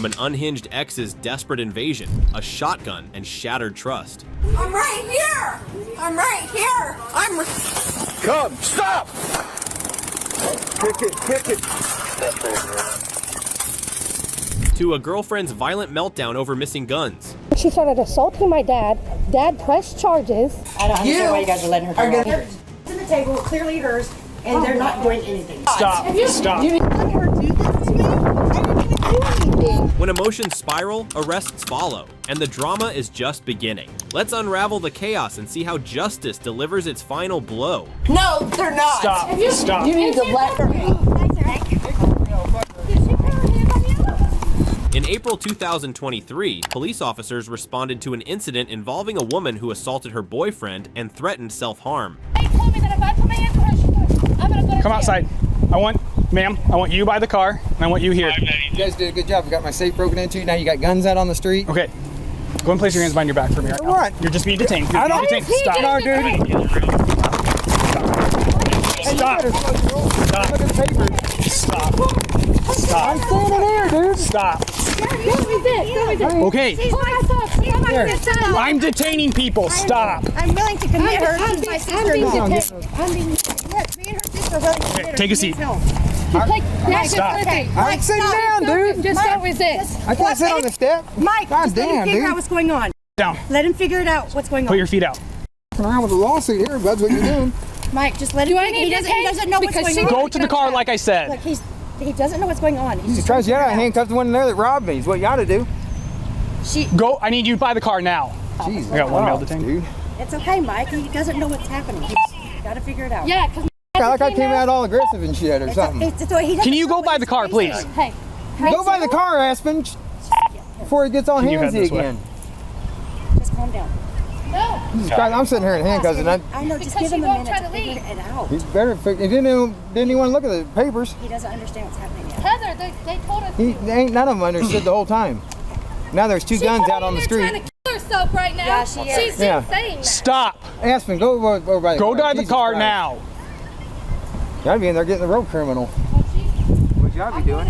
from an unhinged ex's desperate invasion, a shotgun, and shattered trust. I'm right here! I'm right here! Come, stop! Kick it. To a girlfriend's violent meltdown over missing guns. She started assaulting my dad. Dad pressed charges. I don't understand why you guys are letting her go out here. It's in the table, clearly hers, and they're not doing anything. Stop. Stop. You didn't let her do this to me? I didn't even do anything. When emotions spiral, arrests follow, and the drama is just beginning. Let's unravel the chaos and see how justice delivers its final blow. No, they're not. Stop. Stop. You need to let her go. In April 2023, police officers responded to an incident involving a woman who assaulted her boyfriend and threatened self-harm. Come outside. Ma'am, I want you by the car, and I want you here. You guys did a good job. You got my safe broken into. Now you got guns out on the street. Okay. Go and place your hands behind your back for me right now. What? You're just being detained. I don't detained. Stop. No, dude. Stop. Look at the papers. Stop. Stop. I'm standing there, dude. Stop. Okay. I'm detaining people. Stop. I'm willing to commit her. She's my sister-in-law. Me and her sister are willing to commit her. Take a seat. Stop. I'm sitting down, dude. Just don't resist. I can't sit on the step. Mike, God just let him damn, figure dude. out what's going on. Down. Let him figure it out what's going on. Put your feet out. Around with a lawsuit here, buds. What you doing? Mike, just let him figure it out. He doesn't know what's going on. Go to the car like I said. Look, he doesn't know what's going on. He just tries to get out. I handcuffed the one in there that robbed me. Is what you ought to do. Go. I need you by the car now. Jesus. I got one male detained. Dude. It's okay, Mike. He doesn't know what's happening. He's got to figure it out. Yeah, because Like I came out all aggressive and shit or something. Can you go by the car, please? hey, Go by the car, Aspen, before he gets all Can you head handsy this way? again. Just calm down. no. Jesus Christ, I'm sitting here in handcuffs, and I know. Just Because give him she a won't minute try to to figure leave. it out. he better. He didn't even want to look at the papers. He doesn't understand what's happening yet. Heather, they told us. Ain't none of them understood the whole time. Now there's two guns out on the street. Trying to kill herself right now. Yeah, she is. She's Yeah. insane. Stop. Aspen, go over by the Go car. to the Jesus car Christ. now. Gotta be in there getting the road criminal. What y'all be doing?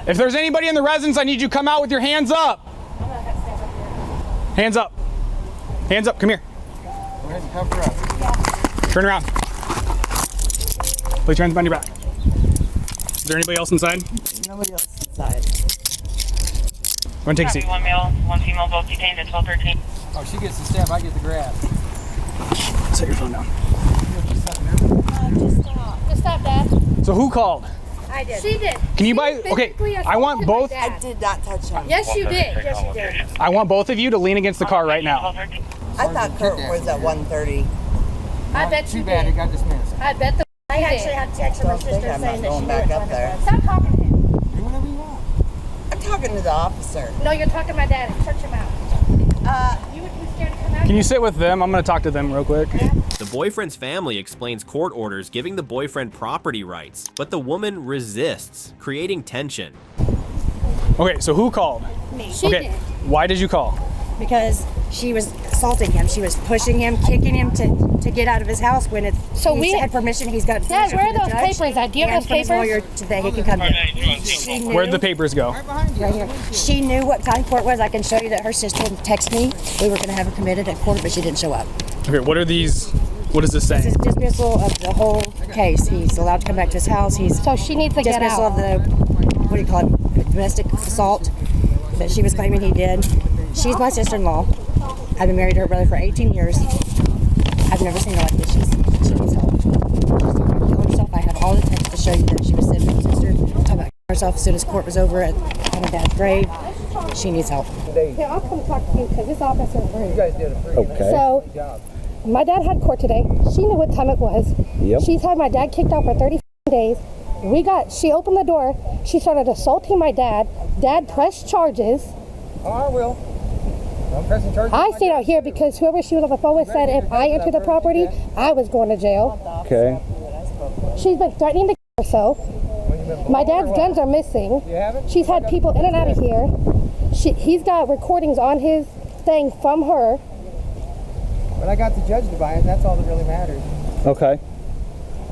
If there's anybody in the residence, I need you to come out with your hands up. Hands up. Hands up. Come here. Go ahead and cover up. Turn around. Place your hands behind your back. Is there anybody else inside? Nobody else inside. Go and take a seat. One male, one female, both detained at 12:13. Oh, she gets the stab, I get the grab. Set your phone down. Just stop, Dad. So who called? I did. She did. Can you She buy? Okay, physically I want assaulted both. my dad. I did not touch him. Yes, you did. Yes, you did. I want both of you to lean against the car right now. I thought Kurt was at 1:30. I bet Too you bad it did. got dismissed. I bet the I you actually did. had to text my sister saying that she knew back which up one it there. was. Stop talking to him. Do whatever you want. I'm talking to the officer. No, you're talking to my daddy. Shut your mouth. You would be scared to come out. Can you sit with them? I'm gonna talk to them real quick. The boyfriend's family explains court orders giving the boyfriend property rights, but the woman resists, creating tension. Okay, so who called? Me. She Okay, did. why did you call? Because she was assaulting him. She was pushing him, kicking him to get out of his house when it. So he we had permission. He's got Dad, permission where from are the those judge papers? Do you have and those from his papers? lawyer today. He can come in. She knew, Where'd the papers go? right here. She knew what time court was. I can show you that her sister texted me. We were going to have her committed at court, but she didn't show up. Okay, what are these? What is this This is saying? dismissal of the whole case. He's allowed to come back to his house. He's So she needs to get dismissal out. of the, what do you call it, domestic assault that she was claiming he did. She's my sister-in-law. I've been married to her brother for 18 years. I've never seen her like this. She needs help. She's killing herself. I have all the texts to show you that she was sitting with her sister, talking about herself as soon as court was over at my dad's grave. She needs help. Yeah, I'll come talk to you because this officer is rude. You guys did a pretty Okay. So, job. my dad had court today. She knew what time it was. Yep. She's had my dad kicked out for 30 days. She opened the door. She started assaulting my dad. Dad pressed charges. Oh, I will. I'm pressing charges. I stayed out here because whoever she was on the phone with said if I entered the property, I was going to jail. Okay. She's been threatening to kill herself. My dad's guns are missing. You have it? She's had people in and out of here. He's got recordings on his thing from her. But I got the judge to buy it, and that's all that really matters. Okay.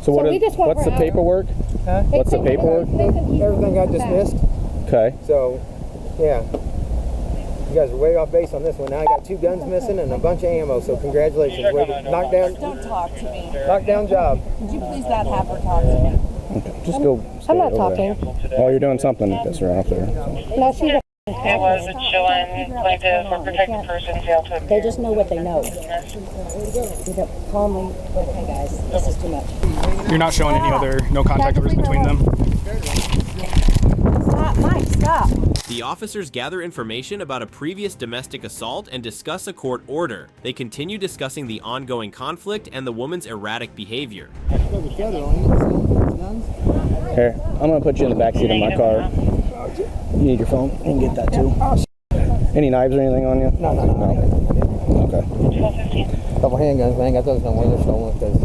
So we just want what's her the out. paperwork? Huh? What's the paperwork? Everything got dismissed. Okay. So Yeah. You guys are way off base on this one. Now I got 2 guns missing and a bunch of ammo, so congratulations. Knock down. Don't talk to me. Knockdown job. Would you please not have her talk to me? Okay, just go. I'm not over talking. there. Oh, you're doing something to piss her off there. No, she's a It was showing plaintiff for protected persons failed to They just know what they know. You don't calmly, okay guys, this is too much. You're not showing any other no contact orders between them? Stop, Mike, stop. The officers gather information about a previous domestic assault and discuss a court order. They continue discussing the ongoing conflict and the woman's erratic behavior. Here, I'm gonna put you in the backseat of my car. You need your phone? You can get that too. Any knives or anything on you? No. Okay. Couple handguns, man. I got those no more. They're stolen because,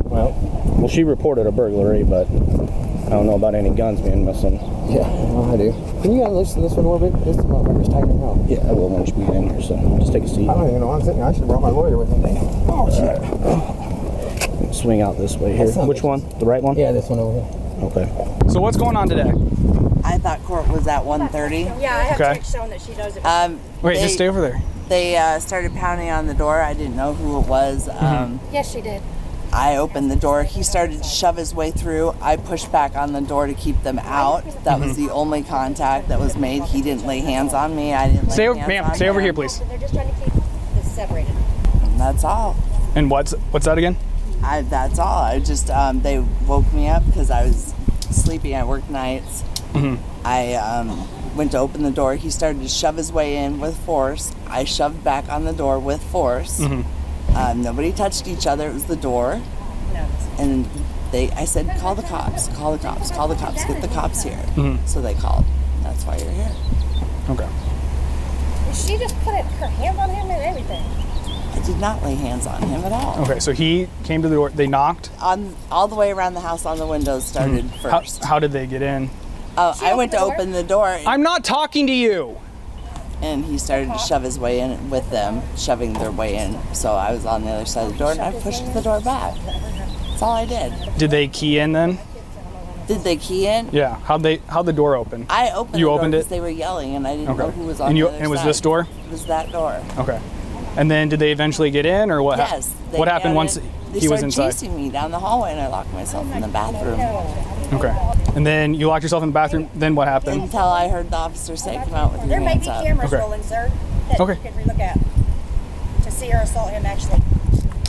Well, she reported a burglary, but I don't know about any guns being missing. yeah, well, I do. Can you loosen this one a little bit? This motherfucker's tightening up. Yeah, I will once we get in here, so just take a seat. I don't even know why I'm sitting here. I should have brought my lawyer with me. Oh, shit. Swing out this way here. Which one? The right one? Yeah, this one over here. Okay. So what's going on today? I thought court was at 1:30. Yeah, I have Okay. checks showing that she knows it. Wait, just stay over there. They started pounding on the door. I didn't know who it was. Yes, she did. I opened the door. He started to shove his way through. I pushed back on the door to keep them out. That was the only contact that was made. He didn't lay hands on me. I didn't lay hands Ma'am, on stay over him. here, please. They're just trying to keep this separated. And that's all. And what's that again? That's all. I just they woke me up because I was sleepy. I worked nights. I went to open the door. He started to shove his way in with force. I shoved back on the door with force. Nobody touched each other. It was the door. And I said, call the cops, call the cops, call the cops, get the cops here. So they called. That's why you're here. Okay. She just put her hands on him and everything. I did not lay hands on him at all. Okay, so he came to the door, they knocked. All the way around the house on the windows started first. How did they get in? I went to open the door. I'm not talking to you. And he started to shove his way in with them, shoving their way in. So I was on the other side of the door and I pushed the door back. That's all I did. Did they key in then? Did they key in? Yeah. How'd the door open? I opened You the door opened it? because they were yelling and I didn't know who was on And the you other and it was side. this door? It was that door. Okay. And then did they eventually get in or what? Yes. they What happened got once in. he was They inside? started chasing me down the hallway and I locked myself in the bathroom Okay. And then you locked yourself in the bathroom. Then what happened? until I heard the officer say, come out with your There may hands be up. cameras Okay. rolling, sir, that Okay. you could relook at to see her assault him actually.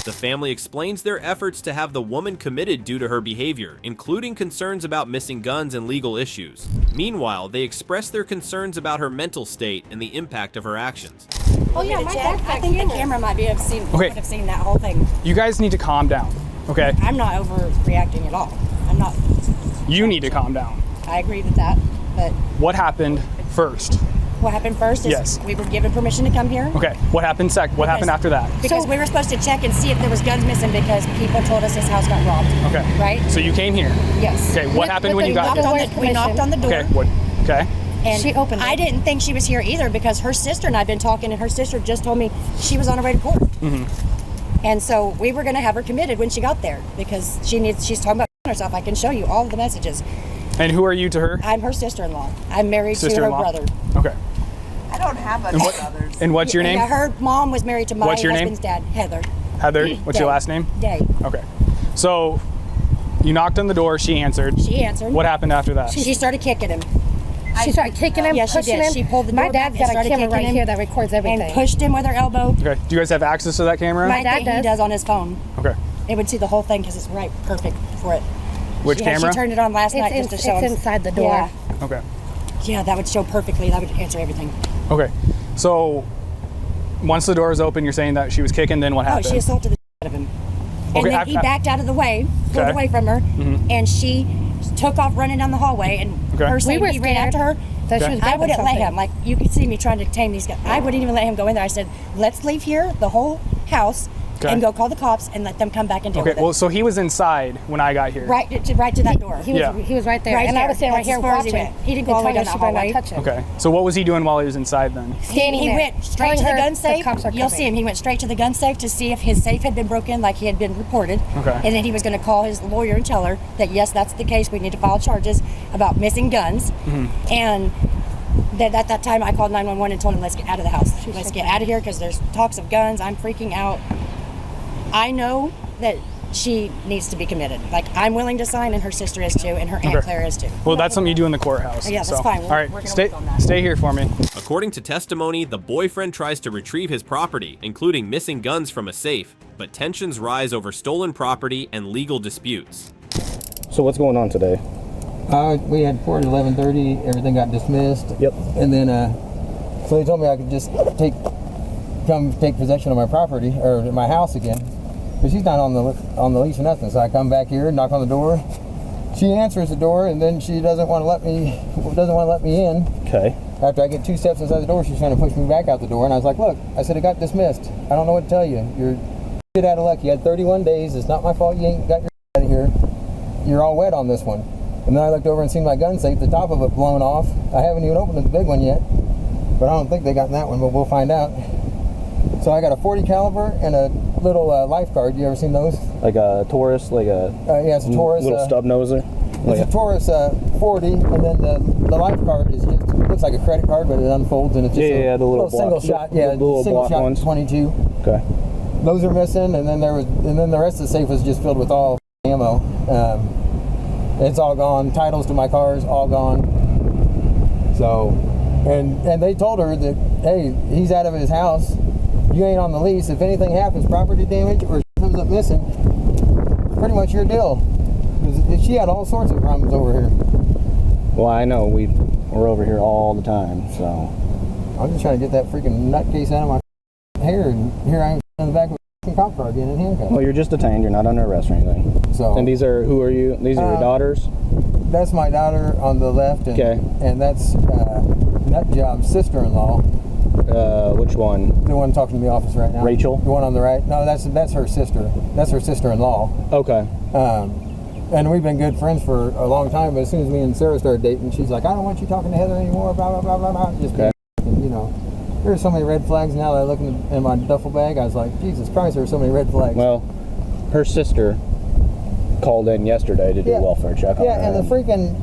The family explains their efforts to have the woman committed due to her behavior, including concerns about missing guns and legal issues. Meanwhile, they express their concerns about her mental state and the impact of her actions. Oh yeah, my dad's I think the camera might be would have seen that whole thing. You guys need to calm down. Okay. I'm not overreacting at all. I'm not. You need to calm down. I agree with that. But What happened first? what happened first is Yes. we were given permission to come here. Okay. What happened second? What happened after that? Because we were supposed to check and see if there was guns missing because people told us his house got robbed. Okay. Right? So you came here. Yes. Okay. What happened when you got knocked here? on the, we knocked on the door. Okay. What? Okay. And She opened I it. didn't think she was here either because her sister and I've been talking, and her sister just told me she was on her way to court. And so we were going to have her committed when she got there because she's talking about herself. I can show you all the messages. And who are you to her? I'm her sister-in-law. I'm married to her Sister-in-law? brother. Okay. I don't have any brothers. And what's your name? Yeah, her mom was married to my What's your name? husband's dad, Heather. Heather. What's your Day. last name? Day. Okay. So you knocked on the door. She answered. She answered. What happened after that? She started kicking him She started kicking him, Yeah, she pushing did. him. She pulled the My door back dad's and got a started camera kicking right him here that records everything. and pushed him with her elbow. Okay. Do you guys have access to that camera? My dad I think he does. does on his phone. Okay. It would see the whole thing because it's right, perfect for it. Which camera? She turned it on last night It's, just to show it's him. inside the door. Yeah. Okay. Yeah, that would show perfectly. That would answer everything. Okay. So once the door is open, you're saying that she was kicking. Then what Oh, happened? she assaulted the out of him. And Okay, then he backed out of the way, pulled Okay. away from her, and she took off running down the hallway. And Okay. her saying We were he ran scared after her. that she Okay. was I grabbing wouldn't let something. him. Like, you could see me trying to tame these guys. I wouldn't even let him go in there. I said, let's leave here, the whole house, Okay. and go call the cops and let them come back and deal Okay. with it. Well, so he was inside when I got here. Right to that door. He was, Yeah. he was right there. Right and I there. was standing right That's here as far as he watching. went. He didn't go all the way telling down her the she better not hallway. touch him. Okay. So what was he doing while he was inside then? Standing He there, went straight to telling the her gun safe. cops are You'll see coming. him. He went straight to the gun safe to see if his safe had been broken, like he had been reported. Okay. And then he was going to call his lawyer and tell her that yes, that's the case. We need to file charges about missing guns. Mm-hmm. And at that time I called 911 and told him, let's get out of the house. Let's get out of here because there's talks of guns. I'm freaking out. I know that she needs to be committed. Like, I'm willing to sign, and her sister is too, and her Aunt Claire is too. Well, that's something you do in the courthouse. Yeah, that's fine. All right, stay here for me. According to testimony, the boyfriend tries to retrieve his property, including missing guns from a safe, but tensions rise over stolen property and legal disputes. So what's going on today? We had court at 11:30. Everything got dismissed. Yep. And then, so they told me I could just come take possession of my property or my house again. But she's not on the lease or nothing. So I come back here, knock on the door. She answers the door, and then she doesn't want to let me in. Okay. After I get 2 steps inside the door, she's trying to push me back out the door, and I was like, "Look," I said, "it got dismissed. I don't know what to tell you. You're shit out of luck. You had 31 days. It's not my fault. You ain't got your out of here. You're all wet on this one." And then I looked over and seen my gun safe, the top of it blown off. I haven't even opened the big one yet, but I don't think they got in that one, but we'll find out. So I got a 40 caliber and a little life guard. You ever seen those? Like a Taurus, like a yeah, it's a Taurus. Little stub noser. It's a Taurus 40, and then the life card is just looks like a credit card, but it unfolds and it's just the little single shot. Yeah, the little single block shot ones. 22. Okay. Those are missing, and then the rest of the safe was just filled with all ammo. It's all gone. Titles to my cars all gone. So, and they told her that, hey, he's out of his house. You ain't on the lease. If anything happens, property damage or comes up missing, pretty much your deal. Because she had all sorts of problems over here. Well, I know we're over here all the time, so I'm just trying to get that freaking nutcase out of my hair, and here I am in the back of a cop car getting in handcuffs. Well, you're just detained. You're not under arrest or anything. So. And who are you? These are your daughters? That's my daughter on the left, and, Okay. and that's Nutjob's sister-in-law. Which one? The one talking to the office right now. Rachel? The one on the right. No, that's her sister. That's her sister-in-law. Okay. And we've been good friends for a long time, but as soon as me and Sarah started dating, she's like, I don't want you talking to Heather anymore, blah, blah, blah, blah, blah. Just, okay. You know, there's so many red flags now that I look in my duffel bag. I was like, Jesus Christ, there's so many red flags. Well, her sister called in yesterday to do a welfare check on her. Yeah, and the freaking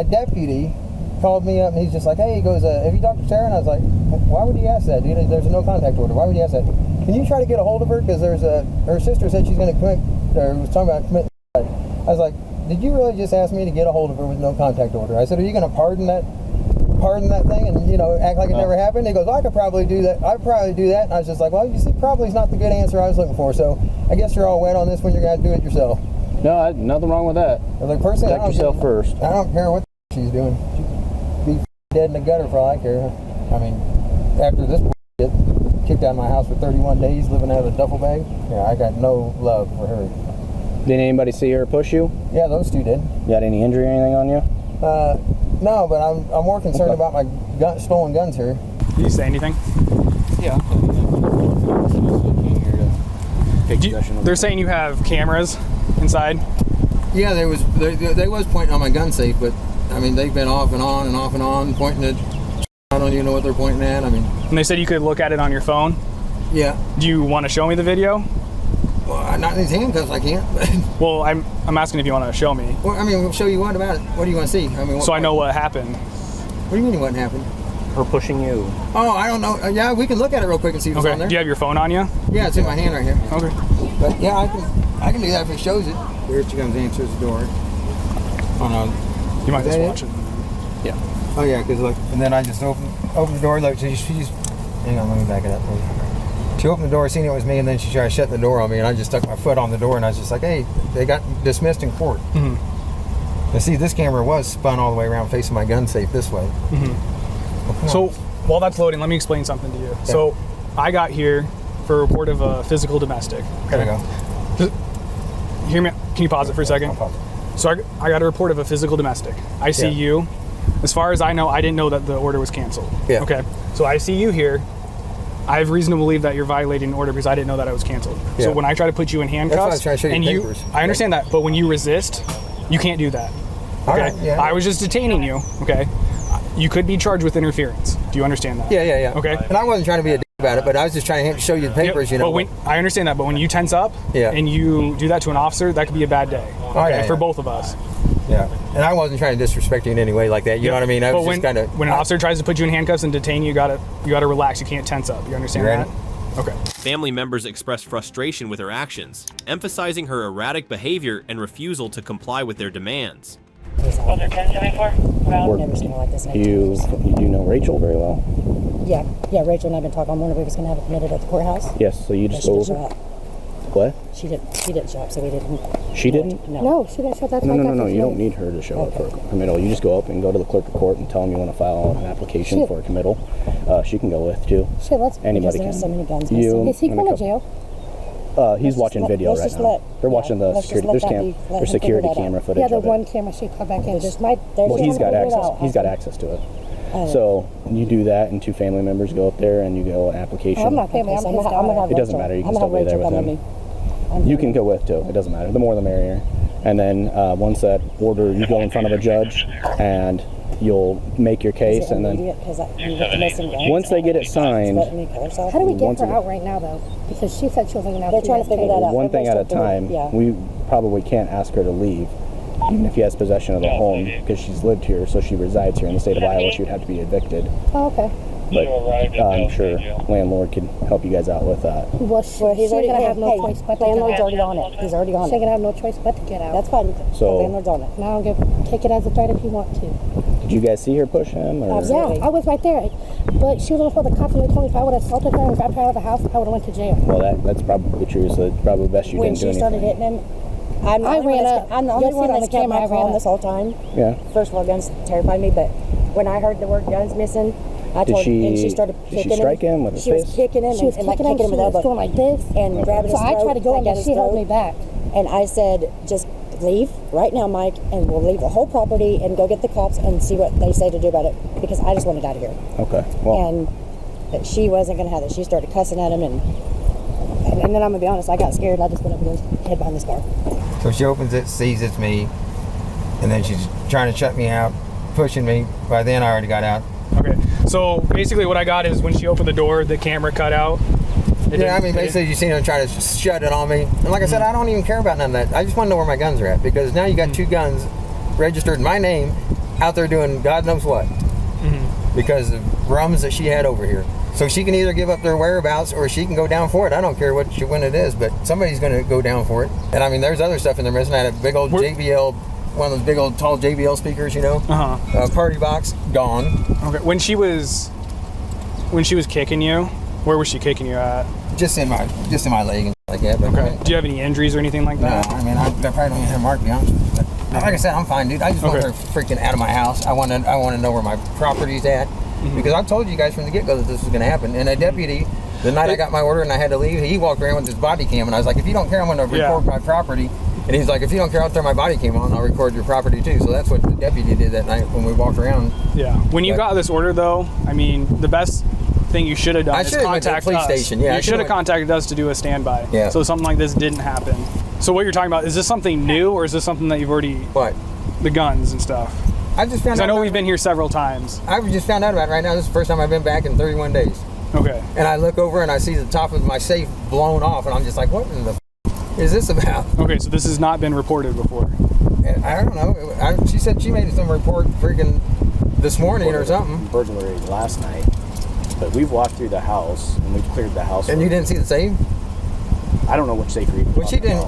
deputy called me up, and he's just like, hey, he goes, have you talked to Sarah? And I was like, why would you ask that, dude? There's a no contact order. Why would you ask that? Can you try to get a hold of her? Because her sister said she's going to commit, or was talking about committing. I was like, did you really just ask me to get a hold of her with no contact order? I said, are you going to pardon that thing and, you know, act like it never happened? He goes, I could probably do that. I'd probably do that. And I was just like, well, you see, probably is not the good answer I was looking for. So I guess you're all wet on this one. You're going to do it yourself. No, nothing wrong with that. Like, personally, protect yourself first. I don't care what she's doing. She could be dead in the gutter for all I care. I mean, after this shit, kicked out of my house for 31 days, living out of a duffel bag. Yeah, I got no love for her. Did anybody see her push you? Yeah, those two did. You had any injury or anything on you? No, but I'm more concerned about my stolen guns here. Did you say anything? Yeah. They're saying you have cameras inside? Yeah, they was pointing on my gun safe, but I mean they've been off and on and off and on pointing at. I don't even know what they're pointing at. I mean. And they said you could look at it on your phone. Yeah. Do you want to show me the video? Well, not in these handcuffs, I can't. Well, I'm asking if you want to show me. Well, I mean, we'll show you what about it. What do you want to see? I mean, so I know what happened. What do you mean what happened? Her pushing you. Oh, I don't know. Yeah, we can look at it real quick and see what's on there. Do you have your phone on you? Yeah, it's in my hand right here. Okay. But yeah, I can do that if it shows it. Here she comes, answers the door. Oh no. You might just watch it. Yeah. Oh yeah, because look, and then I just open the door. Look, she's. Hang on, let me back it up, please. She opened the door, seen it was me, and then she tried to shut the door on me, and I just stuck my foot on the door, and I was just like, hey, they got dismissed in court. Mm-hmm. And see, this camera was spun all the way around facing my gun safe this way. Mm-hmm. So while that's loading, let me explain something to you. Yeah. So I got here for a report of a physical domestic. Okay. There we go. Hear me? Can you pause it for a second? I'll pause it. So I got a report of a physical domestic. I see you. As far as I know, I didn't know that the order was canceled. Yeah. Okay. So I see you here. I have reason to believe that you're violating an order because I didn't know that it was canceled. Yeah. So when I try to put you in handcuffs, and I understand that, but when you resist, you can't do that. Okay. Right, yeah. I was just detaining you. Okay. You could be charged with interference. Do you understand that? Yeah. Okay. And I wasn't trying to be a dick about it, but I was just trying to show you the papers, you know. But I understand that, but when you tense up and you do that to an officer, that could be a bad day. Okay, for both of us. Yeah, and I wasn't trying to disrespect you in any way like that. You know what I mean? I was just kind of. When an officer tries to put you in handcuffs and detain you, you gotta relax. You can't tense up. You understand that? Okay. Family members expressed frustration with her actions, emphasizing her erratic behavior and refusal to comply with their demands. Was there 1074? Well, I've never seen her like this. You know Rachel very well. Yeah. Rachel and I've been talking. I wonder if we was gonna have it committed at the courthouse. Yes. So you just go over. What? She didn't show up, so we didn't. She didn't? No, she didn't show up. That's No. You don't need her to show up for a committal. You just go up and go to the clerk of court and tell them you want to file an application for a committal. She can go with too. Anybody can. There's so many guns. Is he going to jail? He's watching video right now. They're watching the security. There's security camera footage. Yeah, the one camera she put back in. Well, he's got access. He's got access to it. So you do that, and two family members go up there, and you go an application. I'm not family. I'm his daughter. It doesn't matter. You can still be there with him. You can go with too. It doesn't matter. The more the merrier. And then once that order, you go in front of a judge, and you'll make your case, and then once they get it signed. How do we get her out right now, though? Because she said she wasn't going to. They're trying to figure that out. One thing at a time. We probably can't ask her to leave, even if he has possession of the home, because she's lived here, so she resides here in the state of Iowa. She would have to be evicted. Oh, okay. But I'm sure landlord can help you guys out with that. Well, he's already going to have no choice but to get out. Landlord's already on it. He's already on it. She's going to have no choice but to get out. That's fine. So landlord's on it. Now take it as a threat if you want to. Did you guys see her push him? Or? Yeah, I was right there. But she was on the cops, and they told me if I would have assaulted her and grabbed her out of the house, I would have went to jail. Well, that's probably true. So it's probably best you didn't do anything. When she started hitting him, I'm the only one that's kept my phone this whole time. Yeah. First of all, guns terrified me, but when I heard the word guns missing, I told her, and she started kicking him. Did she strike him with his face? She was kicking him and like kicking him with elbow. Going like this and grabbing his throat. So I tried to go in, but she held me back. And I said, just leave right now, Mike, and we'll leave the whole property and go get the cops and see what they say to do about it, because I just wanted out of here. Okay. Well. And she wasn't going to have it. She started cussing at him, and then I'm going to be honest, I got scared. I just went up and hid behind this car. So she opens it, sees it's me, and then she's trying to shut me out, pushing me. By then, I already got out. Okay. So basically, what I got is when she opened the door, the camera cut out. Yeah, I mean, basically, you seen her try to shut it on me. And like I said, I don't even care about none of that. I just want to know where my guns are at, because now you got two guns registered in my name out there doing God knows what. Because of rums that she had over here. So she can either give up their whereabouts or she can go down for it. I don't care when it is, but somebody's going to go down for it. And I mean, there's other stuff in there missing. I had a big old JBL, one of those big old tall JBL speakers, you know. Party box, gone. Okay. When she was kicking you, where was she kicking you at? Just in my leg and like that. But okay. Do you have any injuries or anything like that? No, I mean, I probably don't even have a mark, to be honest with you. But like I said, I'm fine, dude. I just want her freaking out of my house. I want to know where my property's at. Because I told you guys from the get-go that this was going to happen. And a deputy, the night I got my order and I had to leave, he walked around with his body cam, and I was like, if you don't care, I'm going to record my property. And he's like, if you don't care, I'll turn my body cam on, I'll record your property too. So that's what the deputy did that night when we walked around. Yeah. When you got this order, though, I mean, the best thing you should have done is contact the police station. Yeah, you should have contacted us to do a standby. Yeah. So something like this didn't happen. So what you're talking about, is this something new, or is this something that you've already... What? The guns and stuff. I just found out. I know we've been here several times. I just found out about it right now. This is the first time I've been back in 31 days. Okay. And I look over and I see the top of my safe blown off, and I'm just like, what in the is this about? Okay, so this has not been reported before. I don't know. She said she made some report freaking this morning or something. Burglary last night. But we've walked through the house and we've cleared the house. And you didn't see the safe? I don't know which safe you're Well, she didn't.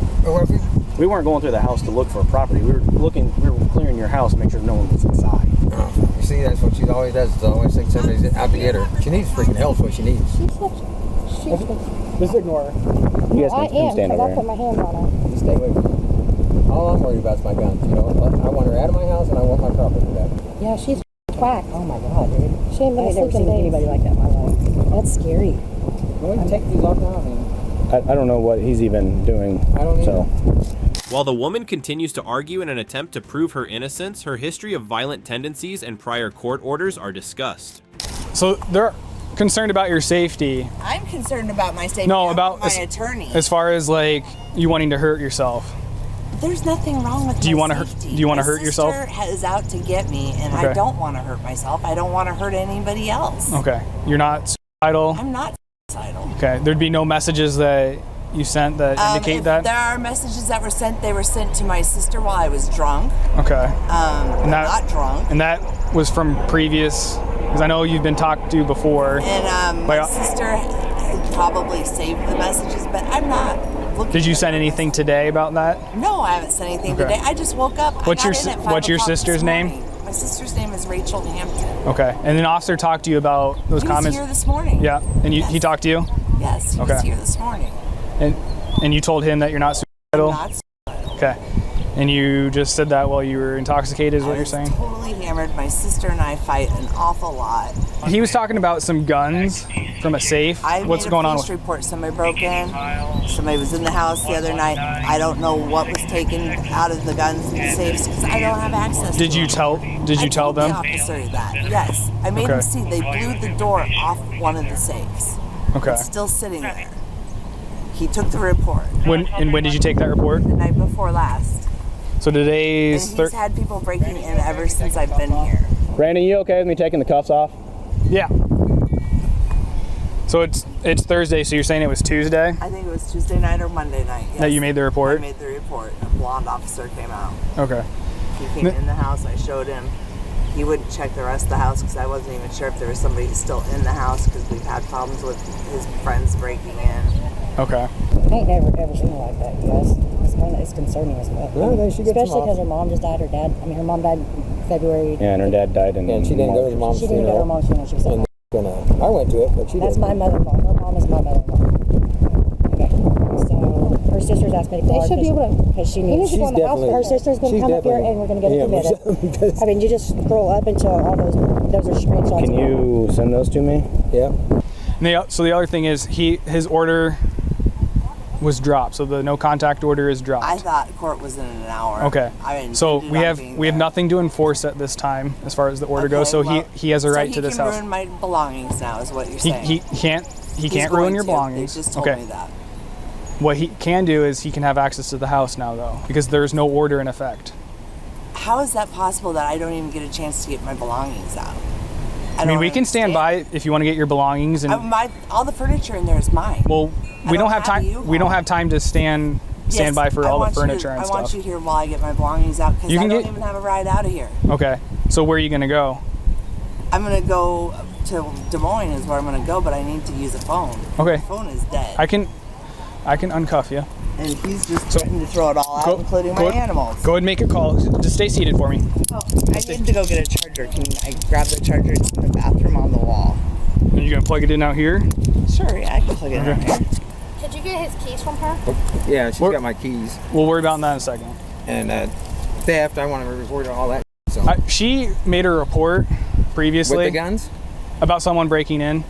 We weren't going through the house to look for a property. We were clearing your house to make sure no one was inside. Oh, you see, that's what she always does. She always thinks somebody's out to get her. She needs freaking help. What she needs. Just ignore her. You guys can stand over here. I put my hand on her. Just stay away from her. All I'm worried about is my guns. You know, I want her out of my house and I want my property back. Yeah, she's whacked. Oh my God, dude. She ain't been I've never seen anybody like that in my life. That's scary. Well, we can take these off now. I don't know what he's even doing. I don't know. While the woman continues to argue in an attempt to prove her innocence, her history of violent tendencies and prior court orders are discussed. So they're concerned about your safety. I'm concerned about my safety. No, about my attorney. As far as like you wanting to hurt yourself. There's nothing wrong with do you want to hurt? Do you want to hurt yourself? My sister is out to get me, and I don't want to hurt myself. I don't want to hurt anybody else. Okay, you're not suicidal. I'm not suicidal. Okay, there'd be no messages that you sent that indicate that? There are messages that were sent. They were sent to my sister while I was drunk. Okay. Not drunk. And that was from previous, because I know you've been talked to before. And my sister probably saved the messages, but I'm not looking. Did you send anything today about that? No, I haven't sent anything today. I just woke up. What's your sister's name? My sister's name is Rachel Hampton. Okay. And the officer talked to you about those comments? He was here this morning. Yeah. And he talked to you? Yes, he was here this morning. And you told him that you're not suicidal? I'm not suicidal. Okay. And you just said that while you were intoxicated is what you're saying? Totally hammered. My sister and I fight an awful lot. He was talking about some guns from a safe. What's going on? I made a police report. Somebody broke in. Somebody was in the house the other night. I don't know what was taken out of the guns and the safes because I don't have access Did to you them. tell them? The officer that. Yes. I made him see they blew the door off one of the safes. Okay. It's still sitting there. He took the report. When did you take that report? The night before last. So today's... And he's had people breaking in ever since I've been here. Brandon, you okay with me taking the cuffs off? Yeah. So it's Thursday, so you're saying it was Tuesday? I think it was Tuesday night or Monday night, yes. That you made the report? I made the report. A blonde officer came out. Okay. He came in the house, I showed him. He wouldn't check the rest of the house because I wasn't even sure if there was somebody still in the house because we've had problems with his friends breaking in. Okay. I ain't never ever seen her like that, you guys. It's concerning as well. Especially because her mom just died. Her mom died in February. Yeah, and her dad died in And she didn't go to her mom's She didn't go to her mom's funeral. She was funeral. I went to it, but she That's didn't. my mother-in-law. Her mom is my mother-in-law. Okay. So her sister's asked me to call her. They should be able to. Because she needs. to go in the house. Her sister's going to come up here and we're going to get it committed. I mean, you just scroll up until all those are screenshots. Can you send those to me? Yeah. So the other thing is his order was dropped. So the no contact order is dropped. I thought court was in an hour. Okay. So we have nothing to enforce at this time as far as the order goes. So he has a right to this house. He can ruin my belongings now, is what you're saying. He can't ruin your belongings. They just told me that. What he can do is he can have access to the house now, though, because there's no order in effect. How is that possible that I don't even get a chance to get my belongings out? I mean, we can stand by if you want to get your belongings and all the furniture in there is mine. Well, we don't have time. We don't have time to stand by for all the furniture and stuff. I want you here while I get my belongings out because I don't even have a ride out of here. Okay. So where are you gonna go? I'm gonna go to Des Moines is where I'm gonna go, but I need to use a phone. Okay. My phone is dead. I can uncuff you. And he's just threatening to throw it all out, including my animals. Go ahead and make a call. Just stay seated for me. Oh, I need to go get a charger. Can I grab the charger? It's in the bathroom on the wall. Are you gonna plug it in out here? Sure, yeah, I can plug it in here. Did you get his keys from her? Yeah, she's got my keys. We'll worry about that in a second. And theft, I want to report all that. So. She made a report previously. With the guns? About someone breaking in.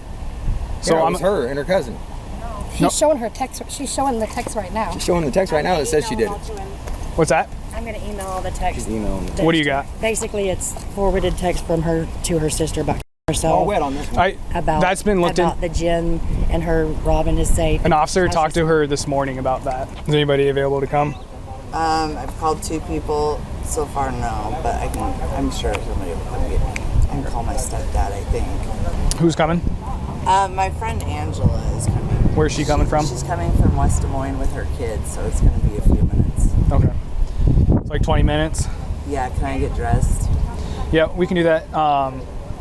So yeah, it was her and her cousin. He's showing her text. She's showing the text right now. She's showing the text right now that says she did it. What's that? I'm going to email all the text. What do you got? Basically, it's forwarded text from her to her sister about herself. All wet on this one. That's been looked about the gin and her robbing his safe. An officer talked to her this morning about that. Is anybody available to come? I've called 2 people. So far, no, but I'm sure somebody will come get me. I can call my stepdad, I think. Who's coming? My friend Angela is coming. Where's she coming from? She's coming from West Des Moines with her kids, so it's going to be a few minutes. Okay. It's like 20 minutes? Yeah, can I get dressed? Yeah, we can do that.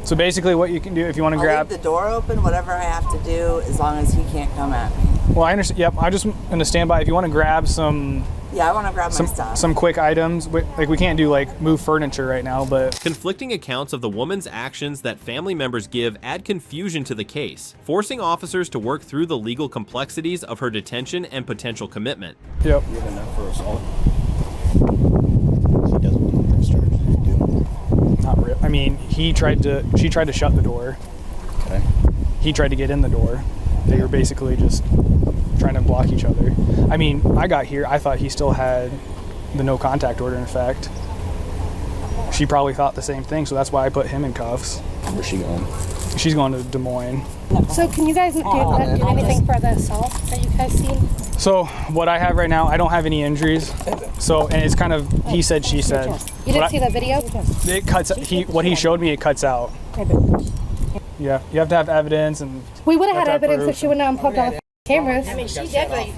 So basically what you can do if you want to grab... leave the door open, whatever I have to do, as long as he can't come at me. Well, I understand. Yep, I'm just going to stand by. If you want to grab some... Yeah, I want to grab my stuff. Some quick items. Like, we can't do, like, move furniture right now, but... Conflicting accounts of the woman's actions that family members give add confusion to the case, forcing officers to work through the legal complexities of her detention and potential commitment. Yep. You have enough for assault? She doesn't want to press charges. Not real. I mean, she tried to shut the door. Okay. He tried to get in the door. They were basically just trying to block each other. I mean, I got here, I thought he still had the no contact order in effect. She probably thought the same thing, so that's why I put him in cuffs. Where's she going? She's going to Des Moines. So can you guys do anything for the assault that you guys seen? So what I have right now, I don't have any injuries. So, and it's kind of he said, she said. You didn't see the video? It cuts. What he showed me, it cuts out. Yeah, you have to have evidence, and we would have had evidence if she went out and popped off cameras. I mean, she definitely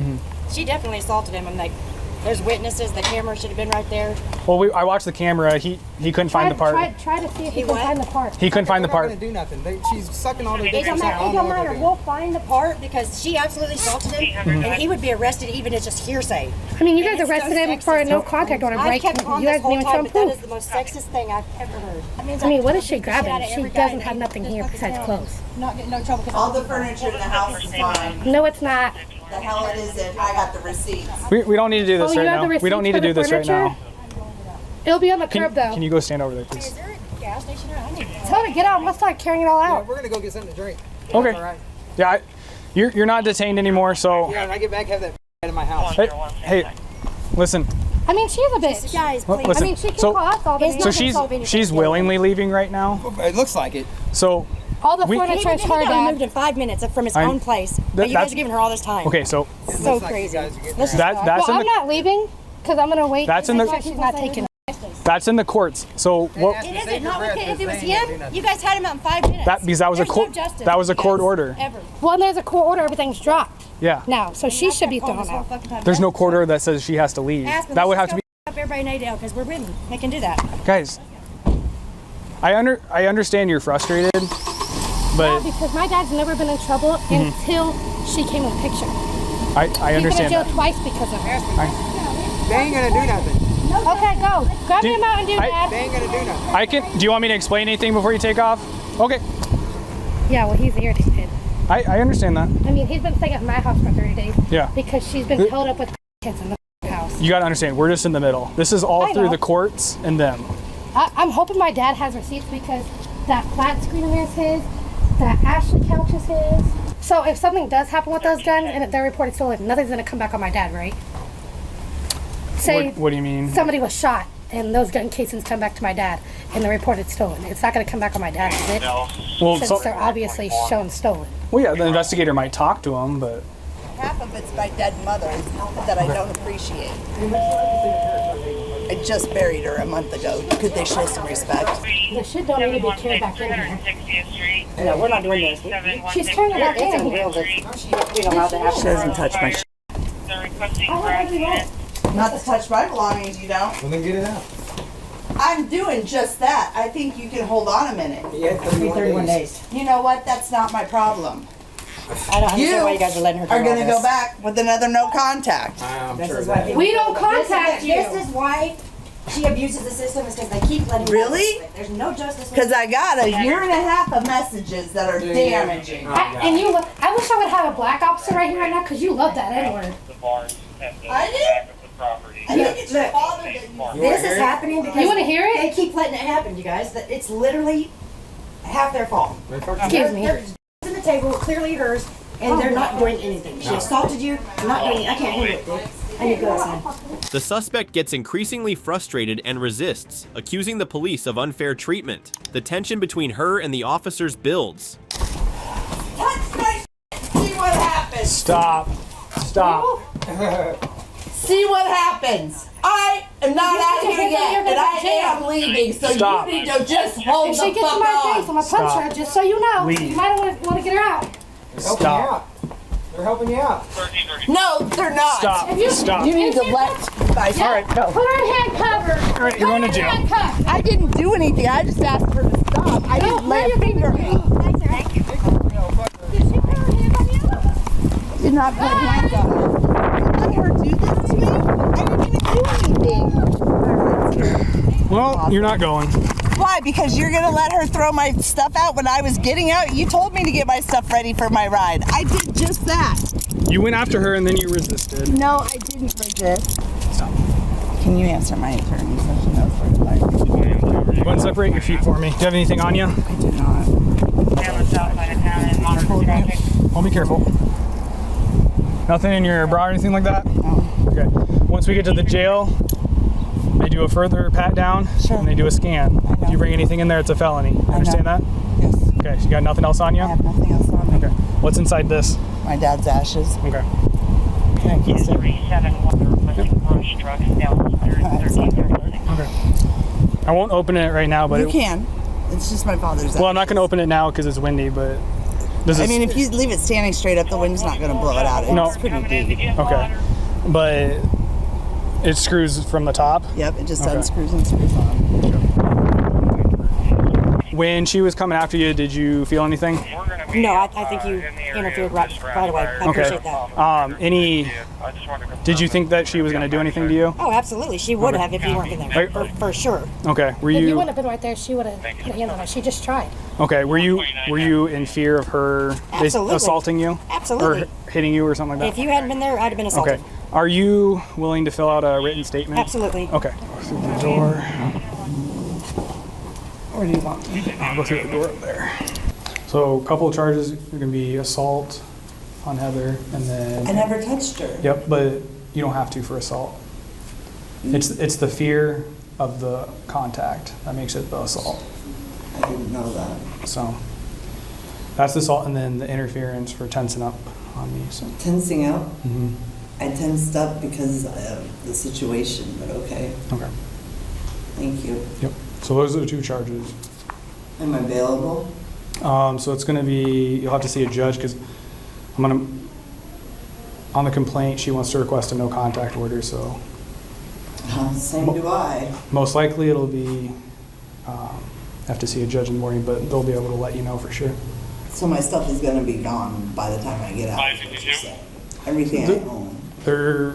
She definitely assaulted him. I'm like, there's witnesses. The camera should have been right there. Well, I watched the camera. He couldn't find the part. Try to see if he can find the part. He couldn't find the part. They're not going to do nothing. She's sucking all the It dicks. don't matter. We'll find the part because she absolutely assaulted him, and he would be arrested even as just hearsay. I mean, you guys arrested him for a no contact order, I've right? kept on You this guys whole didn't even time, show but him that is proof. the most sexist thing I've ever heard. I mean, what is she grabbing? She doesn't have nothing here besides clothes. Not getting no trouble. All the furniture in the house is mine. No, it's not. The hell it isn't. I got the receipts. We don't need to do this Oh, you right have the now. We don't need to receipts do for this the right now. It'll be on the curb, though. Can you go stand over there, please? Is there a gas station around? I need to know. Tell her to get out. Let's start carrying it all Yeah, out. we're going to go get something to drink. Okay. All right. Yeah, you're not detained anymore, so. Yeah, when I get back, have that in my house. Hey, listen. I mean, she's a bitch. Guys, please. Listen. I mean, she can So- call us all the He's names. So not gonna solve anything. she's willingly leaving right now. It looks like it. So All the We- furniture is He her, got removed Dad. in 5 minutes from his I'm- own place. But you that's- guys are giving her all this time. okay, so So Looks like crazy. you guys are getting Let's there. just that's Well, in I'm the not leaving because I'm gonna wait. That's in the- until she's not taking. that's in the courts. So what? It isn't. Not with if it was him, you guys had him out in 5 minutes. Because that was a There's court. no justice. That was a court Yes, order. Ever. Well, there's a court order. Everything's dropped Yeah. now, so she should be thrown out. There's no court order that says she has to leave. That would have to be. Up everybody in Adel because we're women. They can do that. Guys, I understand you're frustrated, Yeah, but because my dad's never been in trouble until she came in the picture. I He's been in understand jail that. twice because of her. They ain't going to do nothing. Okay, go. Grab me a Mountain Dew, They Dad. ain't going to do nothing. I can. Do you want me to explain anything before you take off? Okay. Yeah, well, he's irritated. I understand that. I mean, he's been staying at my house for 30 days. Yeah. Because she's been held up with kids in the house. You gotta understand. We're just in the middle. This is all I through know. the courts and them. I'm hoping my dad has receipts because that flat screen in there is his, that Ashley couch is his. So if something does happen with those guns and if they're reported stolen, nothing's gonna come back on my dad, right? Say What do you mean? somebody was shot and those gun casings come back to my dad and they're reported stolen. It's not gonna come back on my dad, is it? Well, Since they're obviously shown stolen. well, yeah, the investigator might talk to him, but Half of it's my dead mother that I don't appreciate. I just buried her a month ago. Could they show some respect? The shit don't need to be carried back in here. 260th Street. No, we're not doing this. She's carrying it back It's in a real here. We don't allow that happen. She doesn't touch my shit. They're requesting I crack want unit. Not to touch my belongings, you don't. Well, then get it out. I'm doing just that. I think you can hold on a minute. Yeah, 31 days. You know what? That's not my problem. I don't You understand why you guys are letting her do are all going to this. go back with another no contact. I'm This sure is of why that. We don't contact you. This is why she abuses the system is because they keep letting her Really? do it. There's no justice. Because I got a year and a half of messages that are damaging. And you, I wish I would have a black officer right here right now because you love that N-word. The bars at the I do? back of the property. I think it's your father that you This is happening because You wanna hear it? they keep letting it happen, you guys. That it's literally half their fault. Excuse me. There's in the table, clearly hers, and they're not doing anything. She assaulted you, not doing anything. I can't handle it, dude. I need to go outside. The suspect gets increasingly frustrated and resists, accusing the police of unfair treatment. The tension between her and the officers builds. touch my see what happens. stop. See what happens. I am not out here yet, and I am leaving, so Stop. you need to just hold If the she gets fuck in my face, on. I'm gonna punch her, just so you know. Leave. You might want to get her out. Stop. They're helping you out. No, they're not. Stop. If you, Stop. You need to let my All right, go. Put her in handcuffs. All right, you're going to jail. Handcuffs. I didn't do anything. I just asked her to stop. I didn't lay a finger. Did not put hands on her. Let her do this to me. I didn't even do anything. Well, you're not going. Why? Because you're gonna let her throw my stuff out when I was getting out? You told me to get my stuff ready for my ride. I did just that. You went after her and then you resisted. No, I didn't resist. Stop. Can you answer my attorney so she knows where to find me? Go and separate your feet for me. Do you have anything on you? I do not. Down the south side of town in modern traffic. Well, be careful. Nothing in your bra or anything like that? No. Okay. Once we get to the jail, they do a further pat down Sure. and they do a scan. I know. If you bring anything in there, it's a felony. Understand that? Yes. Okay, so you got nothing else on you? I have nothing else on me. Okay. What's inside this? My dad's ashes. Okay. Can I kiss it? 371 requesting brush trucks down 1336. Okay. I won't open it right now, but You can. It's just my father's ashes. well, I'm not going to open it now because it's windy, but this is I mean, if you leave it standing straight up, the wind's not going to blow it out. No. It's pretty deep. okay. But it screws from the top? Yep, it just Okay. unscrews and screws on. When she was coming after you, did you feel anything? No, I think you interfered right away. I appreciate that. Did you think that she was going to do anything to you? Oh, absolutely. She would have if you weren't in there, for sure. Okay. Were If you you wouldn't have been right there, she would have put a hand on her. She just tried. okay? Were you in fear of her Absolutely. assaulting you? Absolutely. Or hitting you or something like If that? you hadn't been there, I'd have been assaulted. Okay. Are you willing to fill out a written statement? Absolutely. Okay. Go through the door. Or do you want? I'll go through the door up there. So a couple of charges are going to be assault on Heather, and then I never touched her. Yep, but you don't have to for assault. It's the fear of the contact that makes it the assault. I didn't know that. So that's the assault, and then the interference for tensing up on me. So Tensing up? I tensed up because of the situation, but okay. okay. Thank you. Yep. So those are the 2 charges. Am I available? So it's going to be, you'll have to see a judge because I'm going to, on the complaint, she wants to request a no contact order. So Same do I. most likely it'll be, have to see a judge in the morning, but they'll be able to let you know for sure. So my stuff is going to be gone by the time I get out, is what you're saying. Everything I own. They're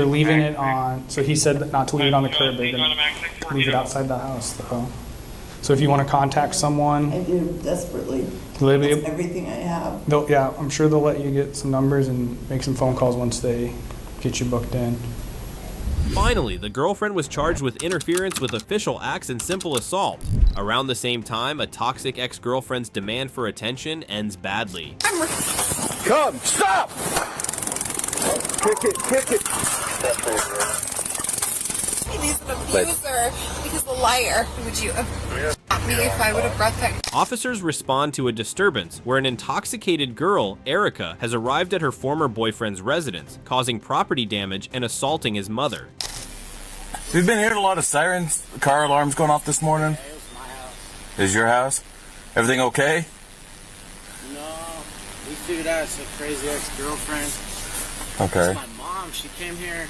leaving it on, so he said not to leave it on the curb, they're going to leave it outside the house though. So if you want to contact someone, I do desperately. they'll be- That's everything I have. yeah, I'm sure they'll let you get some numbers and make some phone calls once they get you booked in. Finally, the girlfriend was charged with interference with official acts and simple assault. Around the same time, a toxic ex-girlfriend's demand for attention ends badly. Come, stop! Kick it. He's an abuser. He's a liar. Would you have shot me if I would have brought that? Officers respond to a disturbance where an intoxicated girl, Erica, has arrived at her former boyfriend's residence, causing property damage and assaulting his mother. We've been hearing a lot of sirens, car alarms going off this morning. It was my house. Is your house? Everything okay? No, we figured out it's a crazy ex-girlfriend. Okay. It's my mom. She came here.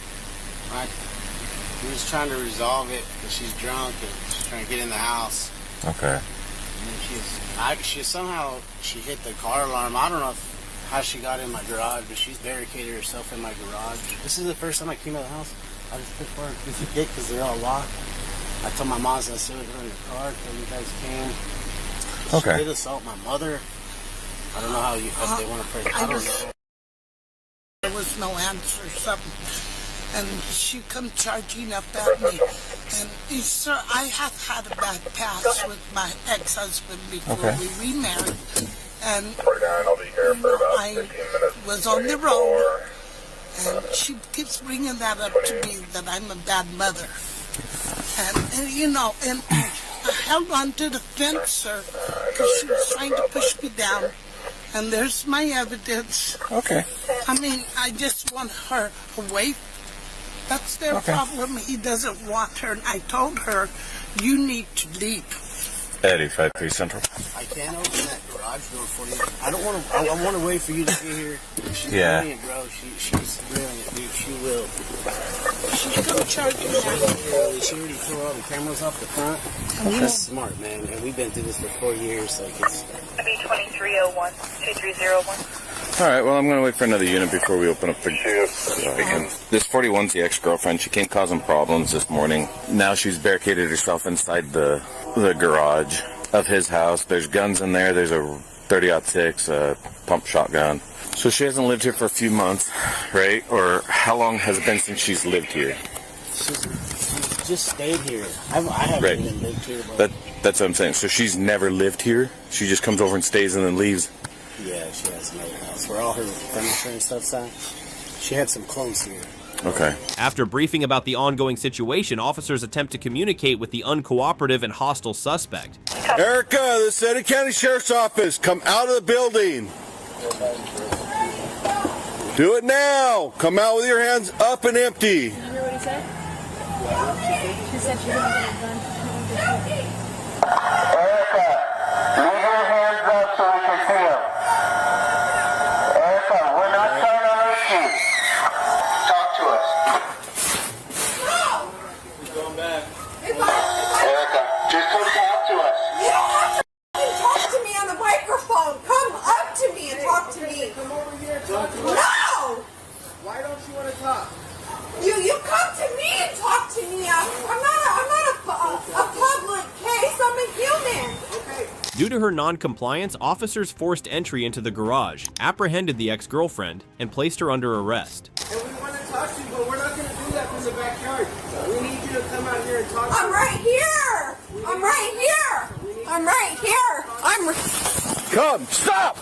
We was trying to resolve it because she's drunk and she's trying to get in the house. Okay. And then she somehow hit the car alarm. I don't know how she got in my garage, but she's barricaded herself in my garage. This is the first time I came to the house. I just picked her because they're all locked. I told my mom I was going to sit with her in the car until you guys came. Okay. She did assault my mother. I don't know how if they want to pray. I don't know. There was no answer, something. And she come charging up at me. And sir, I have had a bad past with my ex-husband before we remarried. And I was on the road, and she keeps bringing that up to me that I'm a bad mother. And I held on to the fence, sir, because she was trying to push me down. And there's my evidence. Okay. I mean, I just want her away. That's their problem. He doesn't want her. And I told her, you need to leave. Eddie, 53 Central. I can't open that garage door for you. I don't want to. I want to wait for you to get here. She's brilliant, bro. She's brilliant, dude. She will. She's going to charge you now. She already threw all the cameras off the front. That's smart, man. And we've been through this for 4 years. Like it's. B2301 2301. All right, well, I'm going to wait for another unit before we open up the... This 41's the ex-girlfriend. She came causing problems this morning. Now she's barricaded herself inside the garage of his house. There's guns in there. There's a 30-06, a pump shotgun. So she hasn't lived here for a few months, right? Or how long has it been since she's lived here? She's just stayed here. I haven't even lived here. That's what I'm saying. So she's never lived here? She just comes over and stays and then leaves? Yeah, she has another house where all her furniture and stuff's at. She had some clones here. Okay. After briefing about the ongoing situation, officers attempt to communicate with the uncooperative and hostile suspect. Erica, the City County Sheriff's Office, come out of the building. Do it now. Come out with your hands up and empty. Did you hear what he said? She said she didn't get it done. Erica, leave your hands up so we can see them. Erica, we're not trying to hurt you. to her non-compliance, officers forced entry into the garage, apprehended the ex-girlfriend, and placed her under arrest. And we want to talk to you, but we're not going to do that from the backyard. We need you to come out here and talk to us. I'm right here! I'm right here! I'm right here! Come, stop!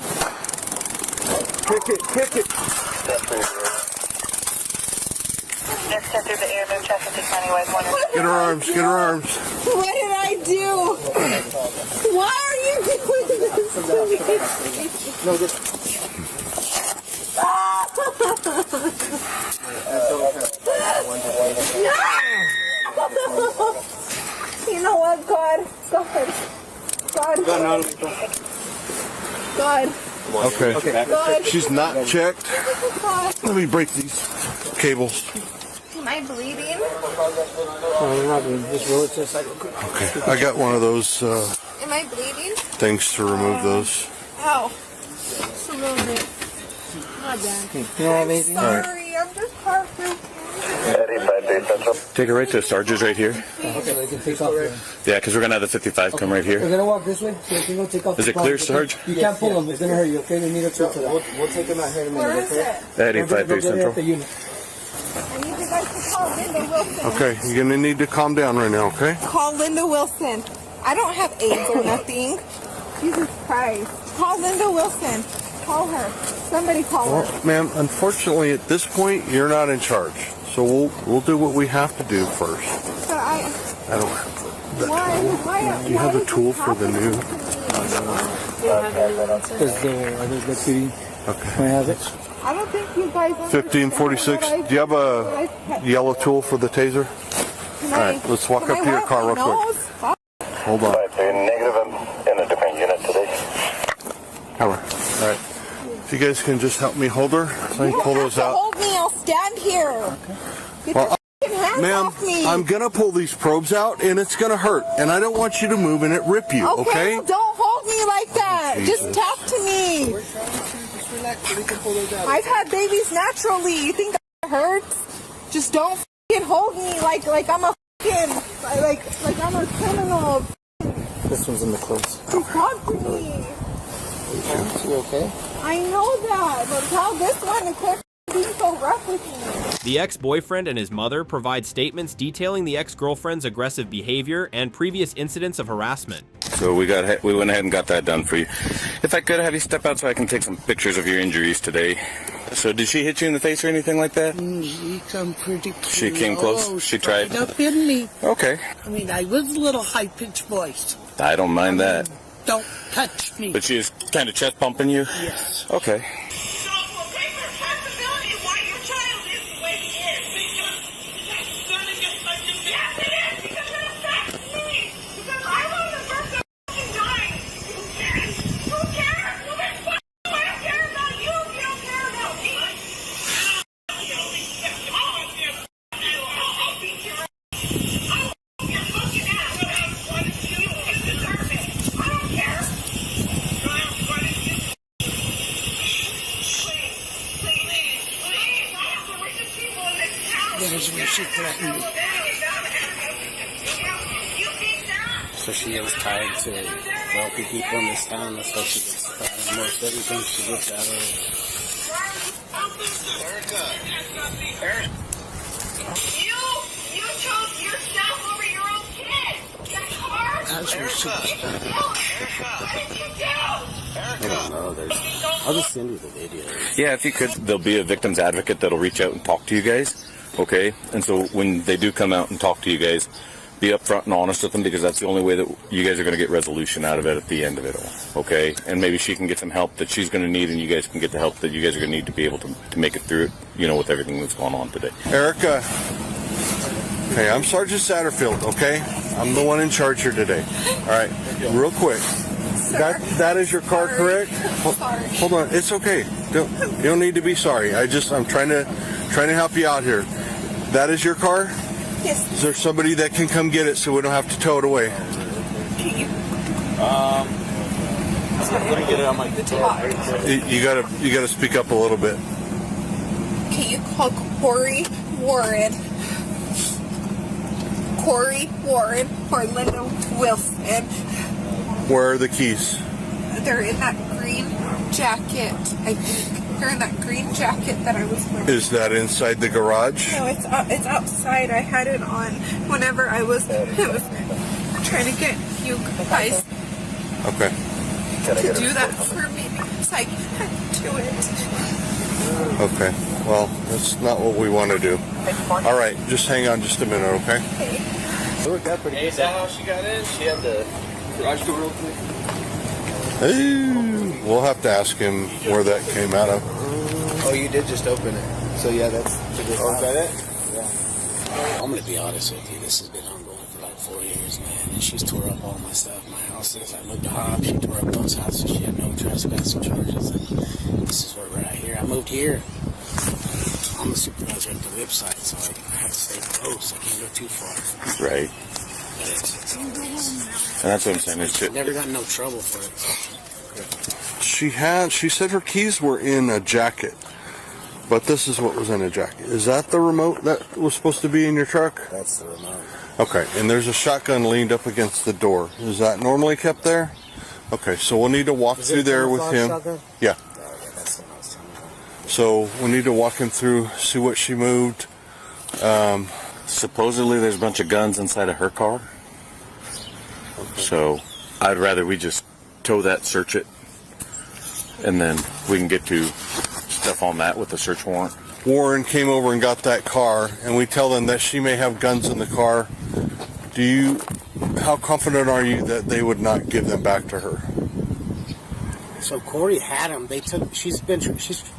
Kick it, kick it. Just sent through the air move traffic to Countywide 1. Get her arms, get her arms. What did I do? Why are you doing this to me? No, just... You know what, God? God. Okay. God. She's not checked. Let me break these cables. Am I bleeding? Okay. I got one of those Am I bleeding? things to remove those. Ow. Just a little bit. Not bad. You don't have anything? Sorry, I'm just heartbroken. Take her right to the Sarge's right here. Okay, we can take off there. Yeah, because we're going to have the 55 come right We're here. going to walk this way, so you can go take off Is the it clear, plastic. Sarge? You can't pull them, it's going to hurt you, okay? We need a tool for that. We'll take them out here in a minute, Where is okay? it? 85 Go get it Central. at the unit. I need you guys to call Linda Wilson. Okay, you're going to need to calm down right now, okay? Call Linda Wilson. I don't have AIDS or nothing. Jesus Christ. Call Linda Wilson. Call her. Somebody call her. Well, ma'am, unfortunately at this point, you're not in charge. So we'll do what we have to do first. But I don't have the why? Do you have the tool for the new? There's the CD. Okay. Can I have it? I don't think you guys 1546. Do you have a yellow tool for the taser? All right, let's walk up to your car real quick. Hold on. Negative, I'm in a different unit today. All right. If you guys can just help me hold her, so I can pull those out. Hold me. I'll stand here. Get Well, your hands ma'am, off me. I'm gonna pull these probes out, and it's gonna hurt, and I don't want you to move and it rip you. Okay? Well, don't hold me like that. Just talk to me. I've had babies naturally. You think that hurts? Just don't f***ing hold me like I'm a f***ing like I'm a criminal. This one's in the clothes. Just talk to me. You okay? I know that, but tell this one to quit being so rough with me. The ex-boyfriend and his mother provide statements detailing the ex-girlfriend's aggressive behavior and previous incidents of harassment. So we went ahead and got that done for you. If I could have you step out so I can take some pictures of your injuries today. So did she hit you in the face or anything like that? She come pretty close. She came close? She tried? Right up in me. Okay. I mean, I was a little high-pitched voice. I don't mind that. Don't touch me. But she was kind of chest pumping you? Yes. Okay. There's where she threatened me. So she was tied to wealthy people in this town. That's why she gets most everything she gets out of it. You chose yourself over your own kid. That's hard. That's where she was. I don't know. I'll just send you the video. Yeah, if you could, there'll be a victim's advocate that'll reach out and talk to you guys. Okay? And so when they do come out and talk to you guys, be upfront and honest with them, because that's the only way that you guys are going to get resolution out of it at the end of it all. Okay? And maybe she can get some help that she's going to need, and you guys can get the help that you guys are going to need to be able to make it through it, with everything that's going on today. Erica. Okay, I'm Sergeant Satterfield, okay? I'm the one in charge here today. All right, real quick. That is your car, correct? Hold on, it's okay. You don't need to be sorry. I'm trying to help you out here. That is your car? Yes. Is there somebody that can come get it so we don't have to tow it away? Can you? Let me get it on my guitar. You gotta speak up a little bit. Can you call Corey Warren or Linda Wilson? Where are the keys? They're in that green jacket, I think. They're in that green jacket that I was wearing. Is that inside the garage? No, it's outside. I had it on whenever I was trying to get you guys Okay. to do that for me because I can't do it. Okay. Well, that's not what we want to do. All right, just hang on just a minute, okay? Hey, is that how she got in? She had the garage door open? Hey, we'll have to ask him where that came out of. Oh, you did just open it. So yeah, that's it? Yeah. I'm gonna be honest with you. This has been ongoing for like 4 years, man. And she's tore up all my stuff, my houses. I moved to Hobbs. She tore up those houses. She had no trespassing charges. And this is where we're at here. I moved here. I'm the supervisor at the website, so I have to stay close. I can't go too far. Right. And that's what I'm saying. It's Never got in no trouble for it. She said her keys were in a jacket, but this is what was in a jacket. Is that the remote that was supposed to be in your truck? That's the remote. Okay, and there's a shotgun leaned up against the door. Is that normally kept there? Okay, so we'll need to walk through there with him. Shotgun? Yeah. Oh, yeah, that's what I was telling you. So we need to walk him through, see what she moved. supposedly there's a bunch of guns inside of her car. Okay. So I'd rather we just tow that, search it, and then we can get to stuff on that with the search warrant. Warren came over and got that car, and we tell them that she may have guns in the car. How confident are you that they would not give them back to her? So Corey had them. She's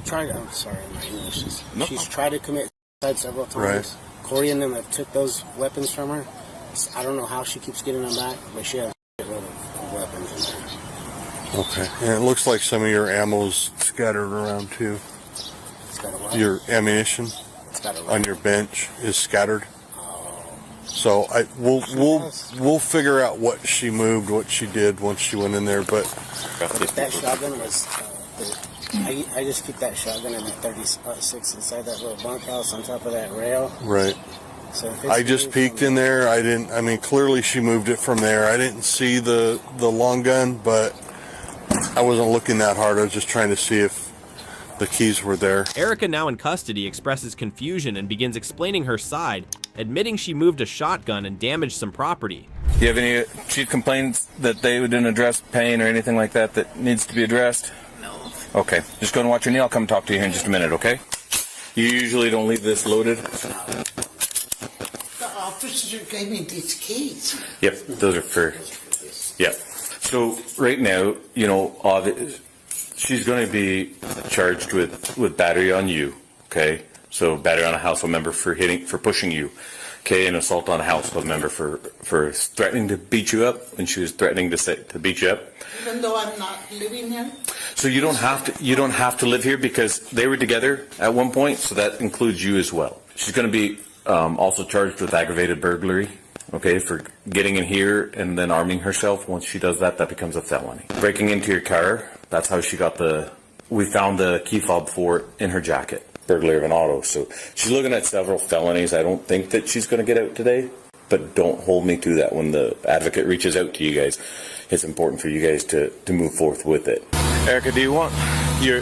tried. I'm sorry, my English is. No. She's tried to commit suicide several times. Right. Corey and them have took those weapons from her. I don't know how she keeps getting them back, but she has a lot of weapons in there. Okay, and it looks like some of your ammo's scattered around too. It's got a what? Your ammunition on your bench is scattered. So we'll figure out what she moved, what she did once she went in there. But if that shotgun was, I just keep that shotgun in that 36 inside that little bunkhouse on top of that rail. Right. So if I just peeked in there. I mean, clearly she moved it from there. I didn't see the long gun, but I wasn't looking that hard. I was just trying to see if the keys were there. Erica, now in custody, expresses confusion and begins explaining her side, admitting she moved a shotgun and damaged some property. Do you have any chief complaints that they didn't address pain or anything like that that needs to be addressed? No. Okay, just go and watch your knee. I'll come talk to you here in just a minute, okay? You usually don't leave this loaded? The officer gave me these keys. Yep, those are for, yep. So right now, you know, she's going to be charged with battery on you, okay? So battery on a household member for pushing you, okay, and assault on a household member for threatening to beat you up when she was threatening to beat you up. Even though I'm not living here. So you don't have to live here because they were together at one point, so that includes you as well. She's going to be also charged with aggravated burglary, okay, for getting in here and then arming herself. Once she does that, that becomes a felony. Breaking into your car, that's how she got we found the key fob for it in her jacket. Burglary of an auto. So she's looking at several felonies. I don't think that she's going to get out today, but don't hold me to that. When the advocate reaches out to you guys, it's important for you guys to move forth with it. Erica, do you want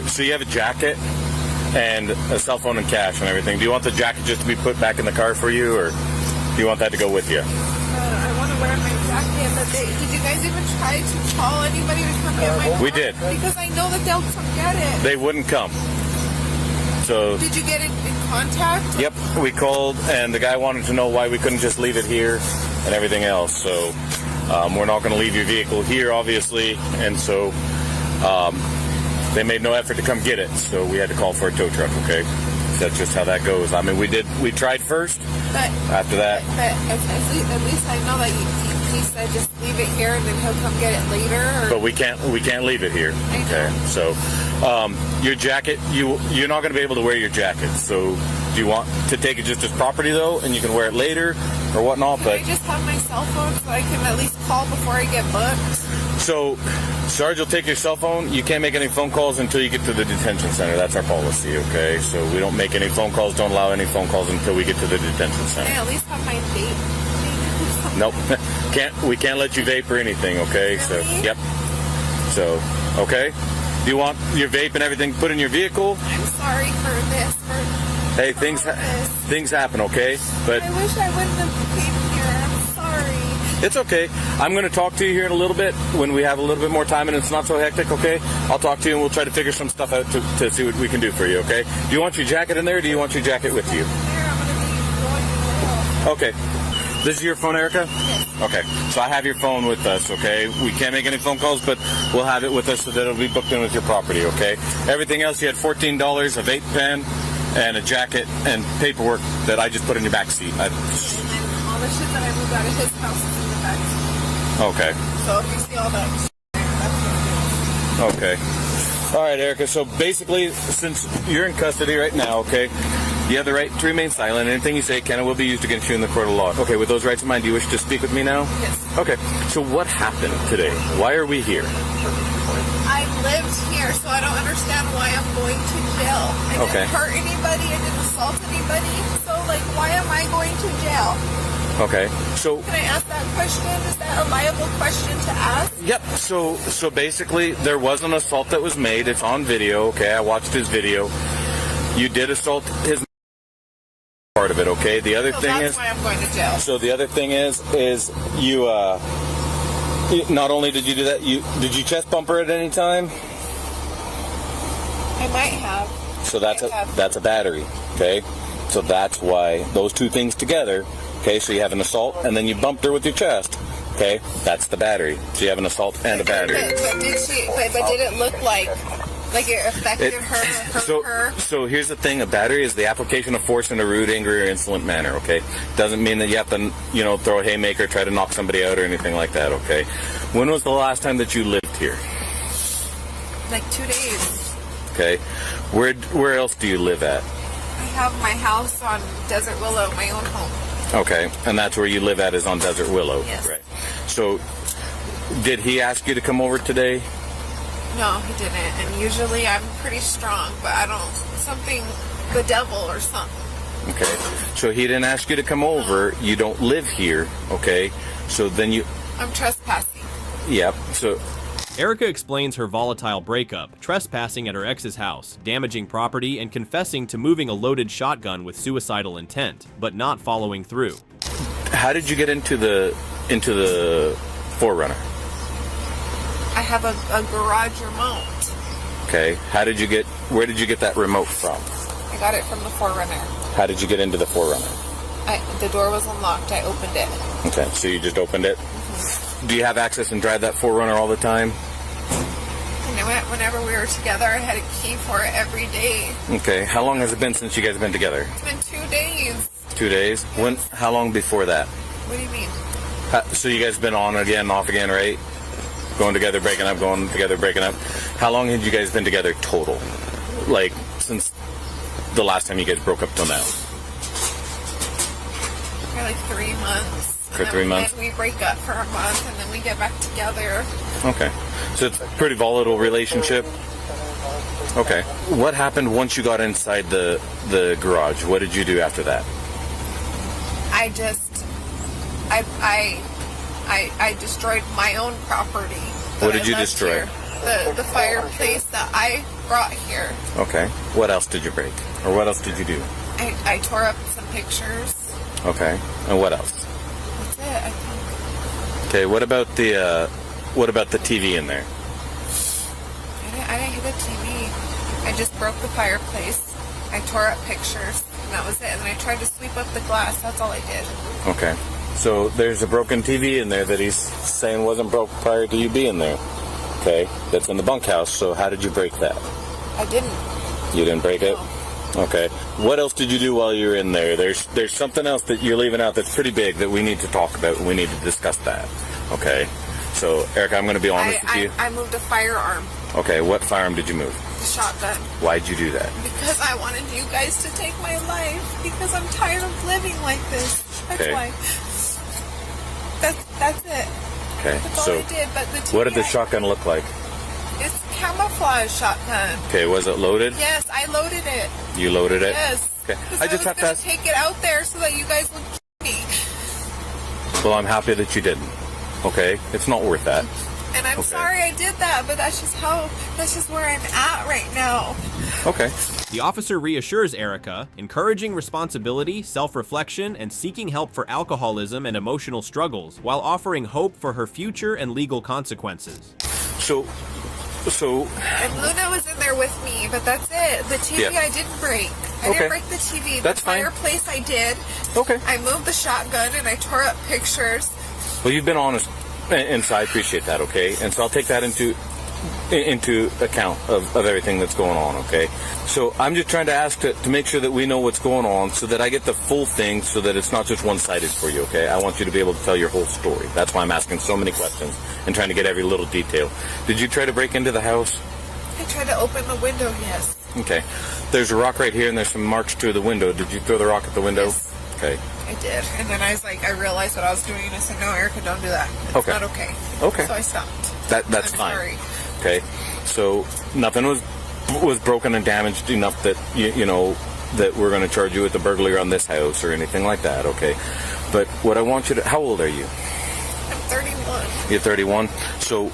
so you have a jacket and a cell phone and cash and everything. Do you want the jacket just to be put back in the car for you, or do you want that to go with you? I want to wear my jacket, but did you guys even try to call anybody to come get my car? We did. Because I know that they'll come get it. They wouldn't come. So did you get in contact? Yep, we called, and the guy wanted to know why we couldn't just leave it here and everything else. So we're not going to leave your vehicle here, obviously, and so they made no effort to come get it. So we had to call for a tow truck. Okay, so that's just how that goes. I mean, we tried first. But after that, but at least I know that he said just leave it here and then he'll come get it later. But we can't leave it here. Okay, so. Your jacket, you're not going to be able to wear your jacket. So, do you want to take it just as property though, and you can wear it later or whatnot? Can I just have my cell phone so I can at least call before I get booked? So, Sarge will take your cell phone. You can't make any phone calls until you get to the detention center. That's our policy, okay? So we don't make any phone calls. Don't allow any phone calls until we get to the detention center. Can I at least have my date? Nope. We can't let you vape or anything, okay? So, yep. So, okay. Do you want your vape and everything put in your vehicle? I'm sorry for this. Hey, things happen, okay? But I wish I wouldn't have came here. I'm sorry. it's okay. I'm going to talk to you here in a little bit when we have a little bit more time and it's not so hectic, okay? I'll talk to you and we'll try to figure some stuff out to see what we can do for you, okay? Do you want your jacket in there or do you want your jacket with you? Okay. This is your phone, Erica? Yes. Okay. So I have your phone with us, okay? We can't make any phone calls, but we'll have it with us so that it'll be booked in with your property, okay? Everything else, you had $14, a vape pen, and a jacket and paperwork that I just put in your back seat. And then all the shit that I moved out of his house is in the back seat. Okay. So if you see all that shit, that's Okay. All right, Erica. So basically, since you're in custody right now, okay, you have the right to remain silent. Anything you say can and will be used against you in the court of law. Okay, with those rights in mind, do you wish to speak with me now? Yes. Okay. So what happened today? Why are we here? I lived here, so I don't understand why I'm going to jail. I didn't hurt anybody. I didn't assault anybody. So, like, why am I going to jail? Okay. So can I ask that question? Is that a liable question to ask? Yep. So basically, there was an assault that was made. It's on video. Okay, I watched his video. You did assault his part of it. Okay. The other thing that's is why I'm going to jail. So the other thing is you. Not only did you do that, did you chest bump her at any time? I might have. So that's a battery. Okay. So that's why those two things together. Okay, so you have an assault and then you bumped her with your chest. Okay, that's the battery. So you have an assault and a battery. But did it look like it affected her? So here's the thing: a battery is the application of force in a rude, angry, or insolent manner. Okay, doesn't mean that you have to, throw a haymaker, try to knock somebody out, or anything like that. Okay. When was the last time that you lived here? Like 2 days. Okay. Where else do you live at? I have my house on Desert Willow, my own home. Okay, and that's where you live at is on Desert Willow. Yes. Right. So, did he ask you to come over today? No, he didn't. And usually I'm pretty strong, but I don't, the devil or something. Okay. So he didn't ask you to come over. You don't live here. Okay. So then I'm trespassing. Yep. So Erica explains her volatile breakup, trespassing at her ex's house, damaging property, and confessing to moving a loaded shotgun with suicidal intent, but not following through. How did you get into the 4Runner? I have a garage remote. Okay. Where did you get that remote from? I got it from the 4Runner. How did you get into the 4Runner? The door was unlocked. I opened it. Okay. So you just opened it? Do you have access and drive that 4Runner all the time? Whenever we were together, I had a key for it every day. Okay. How long has it been since you guys have been together? It's been 2 days. 2 days? Yes. How long before that? What do you mean? So you guys have been on again, off again, right? Going together, breaking up, going together, breaking up. How long had you guys been together total? Like, since the last time you guys broke up till now? For like 3 months. For 3 months? And we break up for a month, and then we get back together. Okay. So it's a pretty volatile relationship? Okay. What happened once you got inside the garage? What did you do after that? I destroyed my own property. What did you destroy? The fireplace that I brought here. Okay. What else did you break? Or what else did you do? I tore up some pictures. Okay. And what else? That's it, I think. Okay. What about the TV in there? I didn't hit the TV. I just broke the fireplace. I tore up pictures, and that was it. And then I tried to sweep up the glass. That's all I did. Okay. So there's a broken TV in there that he's saying wasn't broke prior to you being there. Okay. That's in the bunkhouse. So how did you break that? I didn't. You didn't break it? No. Okay. What else did you do while you were in there? There's something else that you're leaving out that's pretty big that we need to talk about, and we need to discuss that. Okay. So, Erica, I'm going to be honest with you. I moved a firearm. Okay. What firearm did you move? The shotgun. Why'd you do that? Because I wanted you guys to take my life. Because I'm tired of living like this. That's why. That's it. Okay. That's all I did. But the TV, what did the shotgun look like? It's camouflage shotgun. Okay. Was it loaded? Yes, I loaded it. You loaded it? Yes. Okay. I just have to take it out there so that you guys would kill me. Well, I'm happy that you didn't. Okay? It's not worth that. And I'm sorry I did that, but that's just where I'm at right now. Okay. The officer reassures Erica, encouraging responsibility, self-reflection, and seeking help for alcoholism and emotional struggles, while offering hope for her future and legal consequences. So And Luna was in there with me, but that's it. The TV I didn't break. I didn't break the TV. That's the fine. fireplace I did. Okay. I moved the shotgun and I tore up pictures. Well, you've been honest, and so I appreciate that, okay? And so I'll take that into account of everything that's going on, okay? So I'm just trying to ask to make sure that we know what's going on so that I get the full thing so that it's not just one-sided for you, okay? I want you to be able to tell your whole story. That's why I'm asking so many questions and trying to get every little detail. Did you try to break into the house? I tried to open the window, yes. Okay. There's a rock right here and there's some marks to the window. Did you throw the rock at the window? Yes. Okay. I did. And then I realized what I was doing and I said, no, Erica, don't do that. It's not okay. Okay. So I stopped. That's I'm fine. Sorry. Okay. So nothing was broken and damaged enough that you know that we're going to charge you with the burglary on this house or anything like that, okay? But what I want you to, how old are you? I'm 31. You're 31. So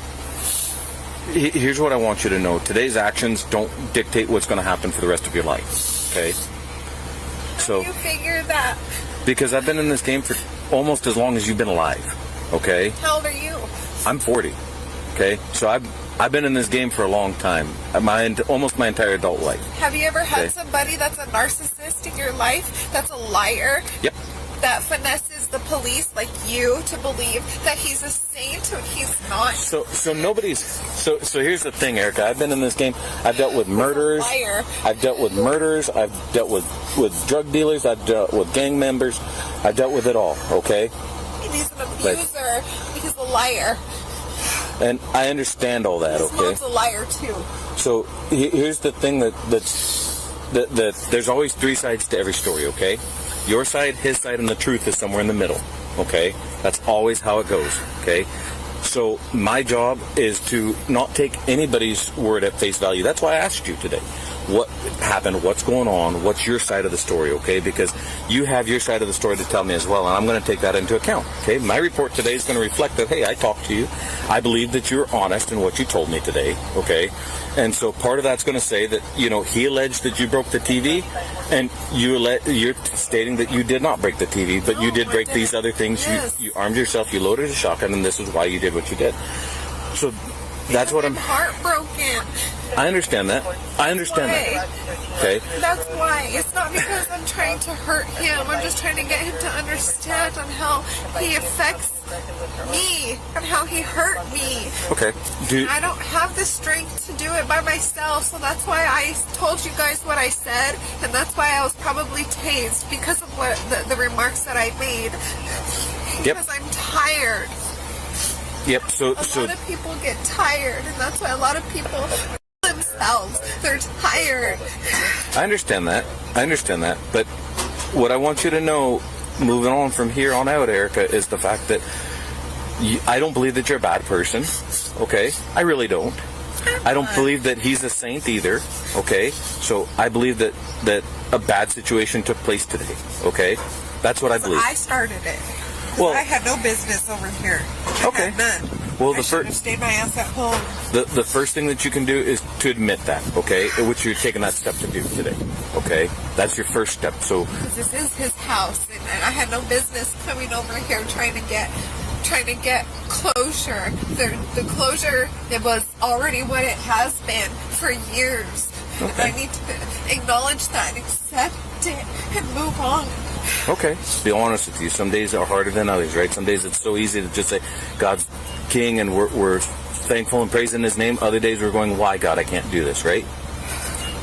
here's what I want you to know. Today's actions don't dictate what's going to happen for the rest of your life, okay? So You figure that. because I've been in this game for almost as long as you've been alive, okay? How old are you? I'm 40, okay? So I've been in this game for a long time, almost my entire adult life. Have you ever had Okay. somebody that's a narcissist in your life, that's a liar, Yep. that finesses the police like you to believe that he's a saint when he's not? So nobody's. So here's the thing, Erica. I've been in this game. I've dealt with murderers. Liar. I've dealt with murderers. I've dealt with drug dealers. I've dealt with gang members. I've dealt with it all. Okay. And he's an abuser. He's a liar. And I understand all that. His Okay. mom's a liar too. So here's the thing that there's always three sides to every story. Okay. Your side, his side, and the truth is somewhere in the middle. Okay. That's always how it goes. Okay. So my job is to not take anybody's word at face value. That's why I asked you today. What happened? What's going on? What's your side of the story, okay? Because you have your side of the story to tell me as well, and I'm going to take that into account, okay? My report today is going to reflect that, hey, I talked to you. I believe that you're honest in what you told me today, okay? And so part of that's going to say that, you know, he alleged that you broke the TV, and you're stating that you did not break the TV, but you did break these other things. Yes. You armed yourself, you loaded a shotgun, and this is why you did what you did. So that's what I'm heartbroken. I understand that. I understand that. Okay. That's why. It's not because I'm trying to hurt him. I'm just trying to get him to understand on how he affects me and how he hurt me. Okay. I don't have the strength to do it by myself, so that's why I told you guys what I said, and that's why I was probably tased because of what the remarks that I made. Because I'm tired. Yep. A lot of people get tired, and that's why a lot of people themselves. They're tired. I understand that. But what I want you to know, moving on from here on out, Erica, is the fact that I don't believe that you're a bad person. Okay? I really don't. I don't believe that he's a saint either. Okay? So I believe that a bad situation took place today. Okay? That's what I believe. I started it. Well, I had no business over here. I had none. Well, I should have stayed my ass at home. The first thing that you can do is to admit that, okay? Which you're taking that step to do today, okay? That's your first step. So This is his house, and I had no business coming over here trying to get closure. The closure, it was already what it has been for years. Okay. And I need to acknowledge that and accept it and move on. okay, be honest with you. Some days are harder than others, right? Some days it's so easy to just say God's King and we're thankful and praising His name. Other days we're going, why God, I can't do this, right?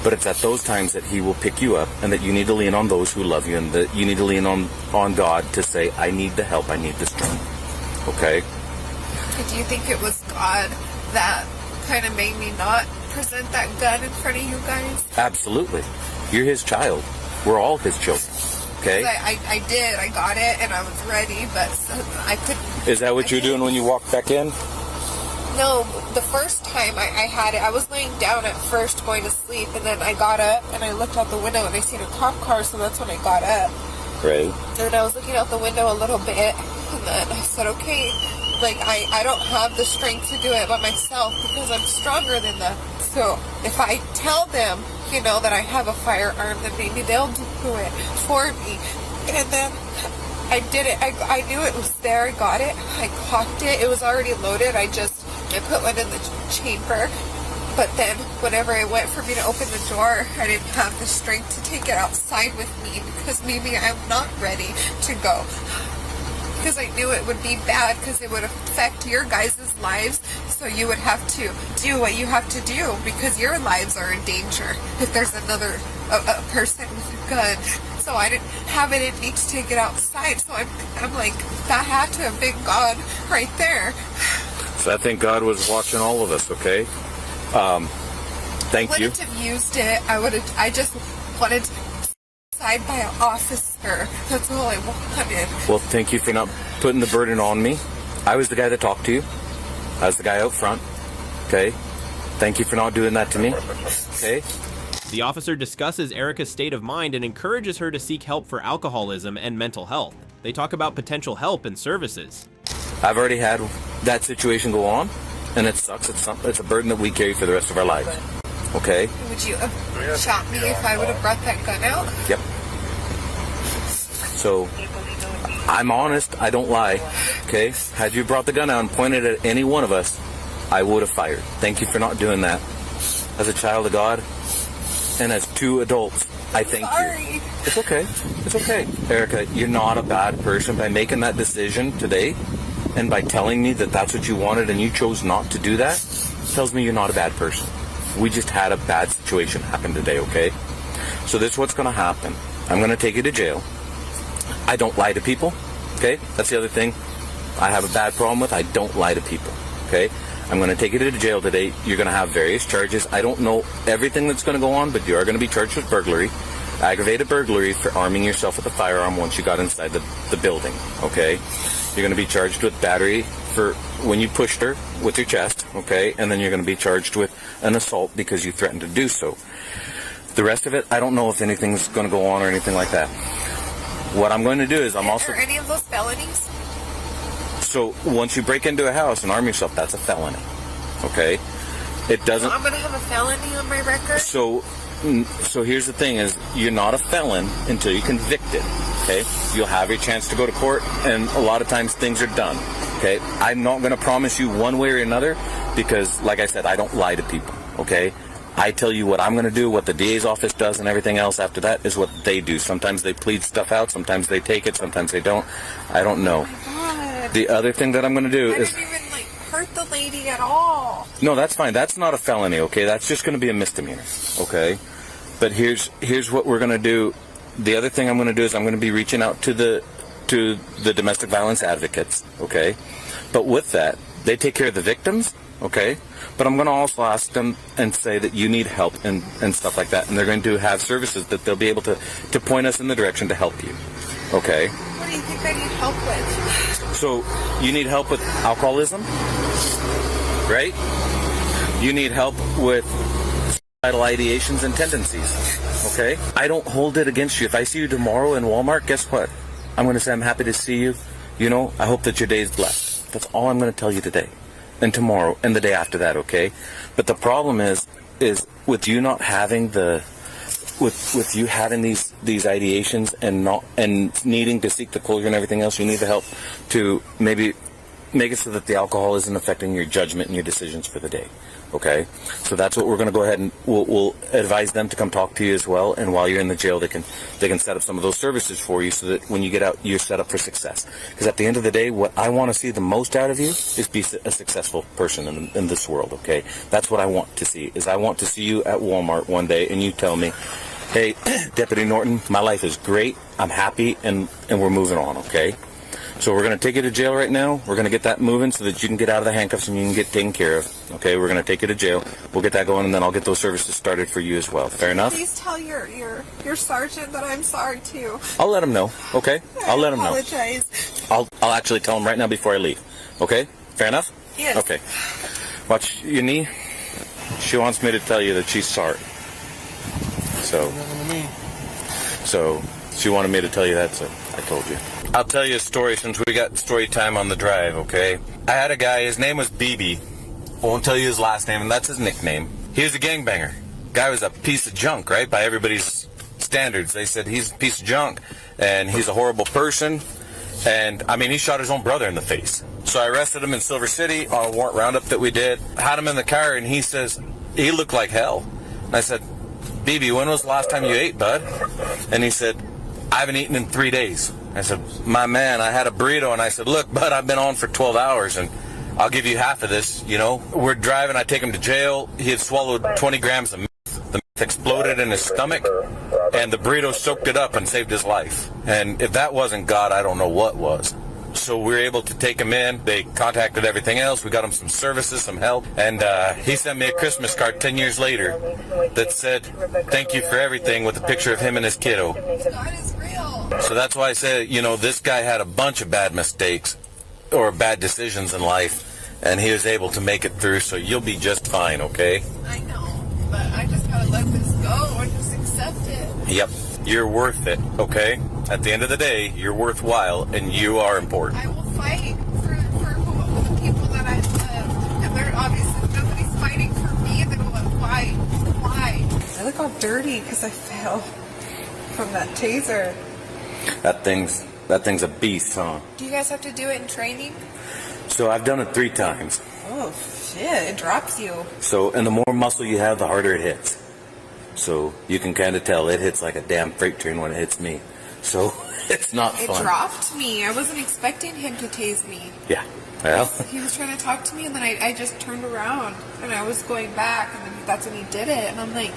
But it's at those times that He will pick you up, and that you need to lean on those who love you, and that you need to lean on God to say, I need the help, I need the strength. Okay? Do you think it was God that kind of made me not present that gun in front of you guys? Absolutely. You're His child. We're all His children. Okay? I did. I got it, and I was ready, but I couldn't. Is that what you're doing when you walk back in? No, the first time I had it, I was laying down at first going to sleep, and then I got up, and I looked out the window, and I seen a cop car, so that's when I got up. Right. And I was looking out the window a little bit, and then I said, okay, like, I don't have the strength to do it by myself because I'm stronger than them. So if I tell them, you know, that I have a firearm, then maybe they'll do it for me. And then I did it. I knew it was there. I got it. I cocked it. It was already loaded. I put one in the chamber. But then whenever I went for me to open the door, I didn't have the strength to take it outside with me because maybe I'm not ready to go. Because I knew it would be bad because it would affect your guys' lives. So you would have to do what you have to do because your lives are in danger if there's another a person with a gun. So I didn't have it in me to take it outside. So I'm like, that had to have been God right there. So I think God was watching all of us, okay? Thank you. I wouldn't have used it. I just wanted to be side by an officer. That's all I wanted. Well, thank you for not putting the burden on me. I was the guy that talked to you. I was the guy out front. Okay? Thank you for not doing that to me. Okay? The officer discusses Erica's state of mind and encourages her to seek help for alcoholism and mental health. They talk about potential help and services. I've already had that situation go on, and it sucks. It's a burden that we carry for the rest of our lives. Okay? Would you have shot me if I would have brought that gun out? Yep. So, I'm honest. I don't lie. Okay? Had you brought the gun out and pointed at any one of us, I would have fired. Thank you for not doing that. As a child of God, and as two adults, I thank you. It's okay. It's okay. Erica, you're not a bad person. By making that decision today, and by telling me that that's what you wanted and you chose not to do that, tells me you're not a bad person. We just had a bad situation happen today, okay? So this is what's going to happen. I'm going to take you to jail. I don't lie to people, okay? That's the other thing I have a bad problem with. I don't lie to people, okay? I'm going to take you to jail today. You're going to have various charges. I don't know everything that's going to go on, but you are going to be charged with burglary, aggravated burglary for arming yourself with a firearm once you got inside the building, okay? You're going to be charged with battery for when you pushed her with your chest, okay? And then you're going to be charged with an assault because you threatened to do so. The rest of it, I don't know if anything's going to go on or anything like that. What I'm going to do is I'm also... Are any of those felonies? So once you break into a house and arm yourself, that's a felony, okay? It doesn't... So I'm going to have a felony on my record? So here's the thing is you're not a felon until you're convicted, okay? You'll have your chance to go to court, and a lot of times things are done, okay? I'm not going to promise you one way or another because, like I said, I don't lie to people, okay? I tell you what I'm going to do, what the DA's office does, and everything else after that is what they do. Sometimes they plead stuff out, sometimes they take it, sometimes they don't. I don't know. The other thing that I'm going to do is... I didn't even, hurt the lady at all. No, that's fine. That's not a felony, okay? That's just going to be a misdemeanor, okay? But here's what we're going to do. The other thing I'm going to do is I'm going to be reaching out to the domestic violence advocates, okay? But with that, they take care of the victims, okay? But I'm going to also ask them and say that you need help and stuff like that. And they're going to have services that they'll be able to point us in the direction to help you, okay? What do you think I need help with? So, you need help with alcoholism, right? You need help with suicidal ideations and tendencies, okay? I don't hold it against you. If I see you tomorrow in Walmart, guess what? I'm going to say I'm happy to see you. You know, I hope that your day is blessed. That's all I'm going to tell you today and tomorrow and the day after that, okay? But the problem is with you not having with you having these ideations and needing to seek the closure and everything else, you need the help to maybe make it so that the alcohol isn't affecting your judgment and your decisions for the day. Okay, so that's what we're going to go ahead and we'll advise them to come talk to you as well. And while you're in the jail, they can set up some of those services for you so that when you get out, you're set up for success. Because at the end of the day, what I want to see the most out of you is be a successful person in this world. Okay, that's what I want to see. Is I want to see you at Walmart one day and you tell me, "Hey, Deputy Norton, my life is great. I'm happy, and we're moving on." Okay. So we're going to take you to jail right now. We're going to get that moving so that you can get out of the handcuffs and you can get taken care of. Okay, we're going to take you to jail. We'll get that going, and then I'll get those services started for you as well. Fair enough? Please tell your sergeant that I'm sorry too. I'll let him know. Okay, I'll let him know. I apologize. I'll actually tell him right now before I leave. Okay, fair enough? Yes. Okay. Watch your knee. She wants me to tell you that she's sorry. So She wanted me to tell you that, so I told you. I'll tell you a story since we got story time on the drive, okay? I had a guy, his name was BB. I won't tell you his last name, and that's his nickname. He was a gangbanger. Guy was a piece of junk, right? By everybody's standards. They said he's a piece of junk, and he's a horrible person. And, I mean, he shot his own brother in the face. So I arrested him in Silver City on a warrant roundup that we did. Had him in the car, and he says, he looked like hell. And I said, BB, when was the last time you ate, bud? And he said, I haven't eaten in 3 days. I said, my man, I had a burrito, and I said, look, bud, I've been on for 12 hours, and I'll give you half of this, you know. We're driving, I take him to jail. He had swallowed 20 grams of meth. The meth exploded in his stomach, and the burrito soaked it up and saved his life. And if that wasn't God, I don't know what was. So we were able to take him in. They contacted everything else. We got him some services, some help. And he sent me a Christmas card 10 years later that said, thank you for everything, with a picture of him and his kiddo. God is real. So that's why I said, you know, this guy had a bunch of bad mistakes or bad decisions in life, and he was able to make it through, so you'll be just fine, okay? I know, but I just gotta let this go and just accept it. Yep, you're worth it, okay? At the end of the day, you're worthwhile, and you are important. I will fight for the people that I love, and they're obviously nobody's fighting for me. Then why? I look all dirty because I fell from that taser. That thing's a beast, huh? Do you guys have to do it in training? So I've done it 3 times. Oh shit! It drops you. So, and the more muscle you have, the harder it hits. So you can kind of tell it hits like a damn freight train when it hits me. So it's not fun. It dropped me. I wasn't expecting him to tase me. Yeah. Well. He was trying to talk to me, and then I just turned around, and I was going back, and then that's when he did it, and I'm like...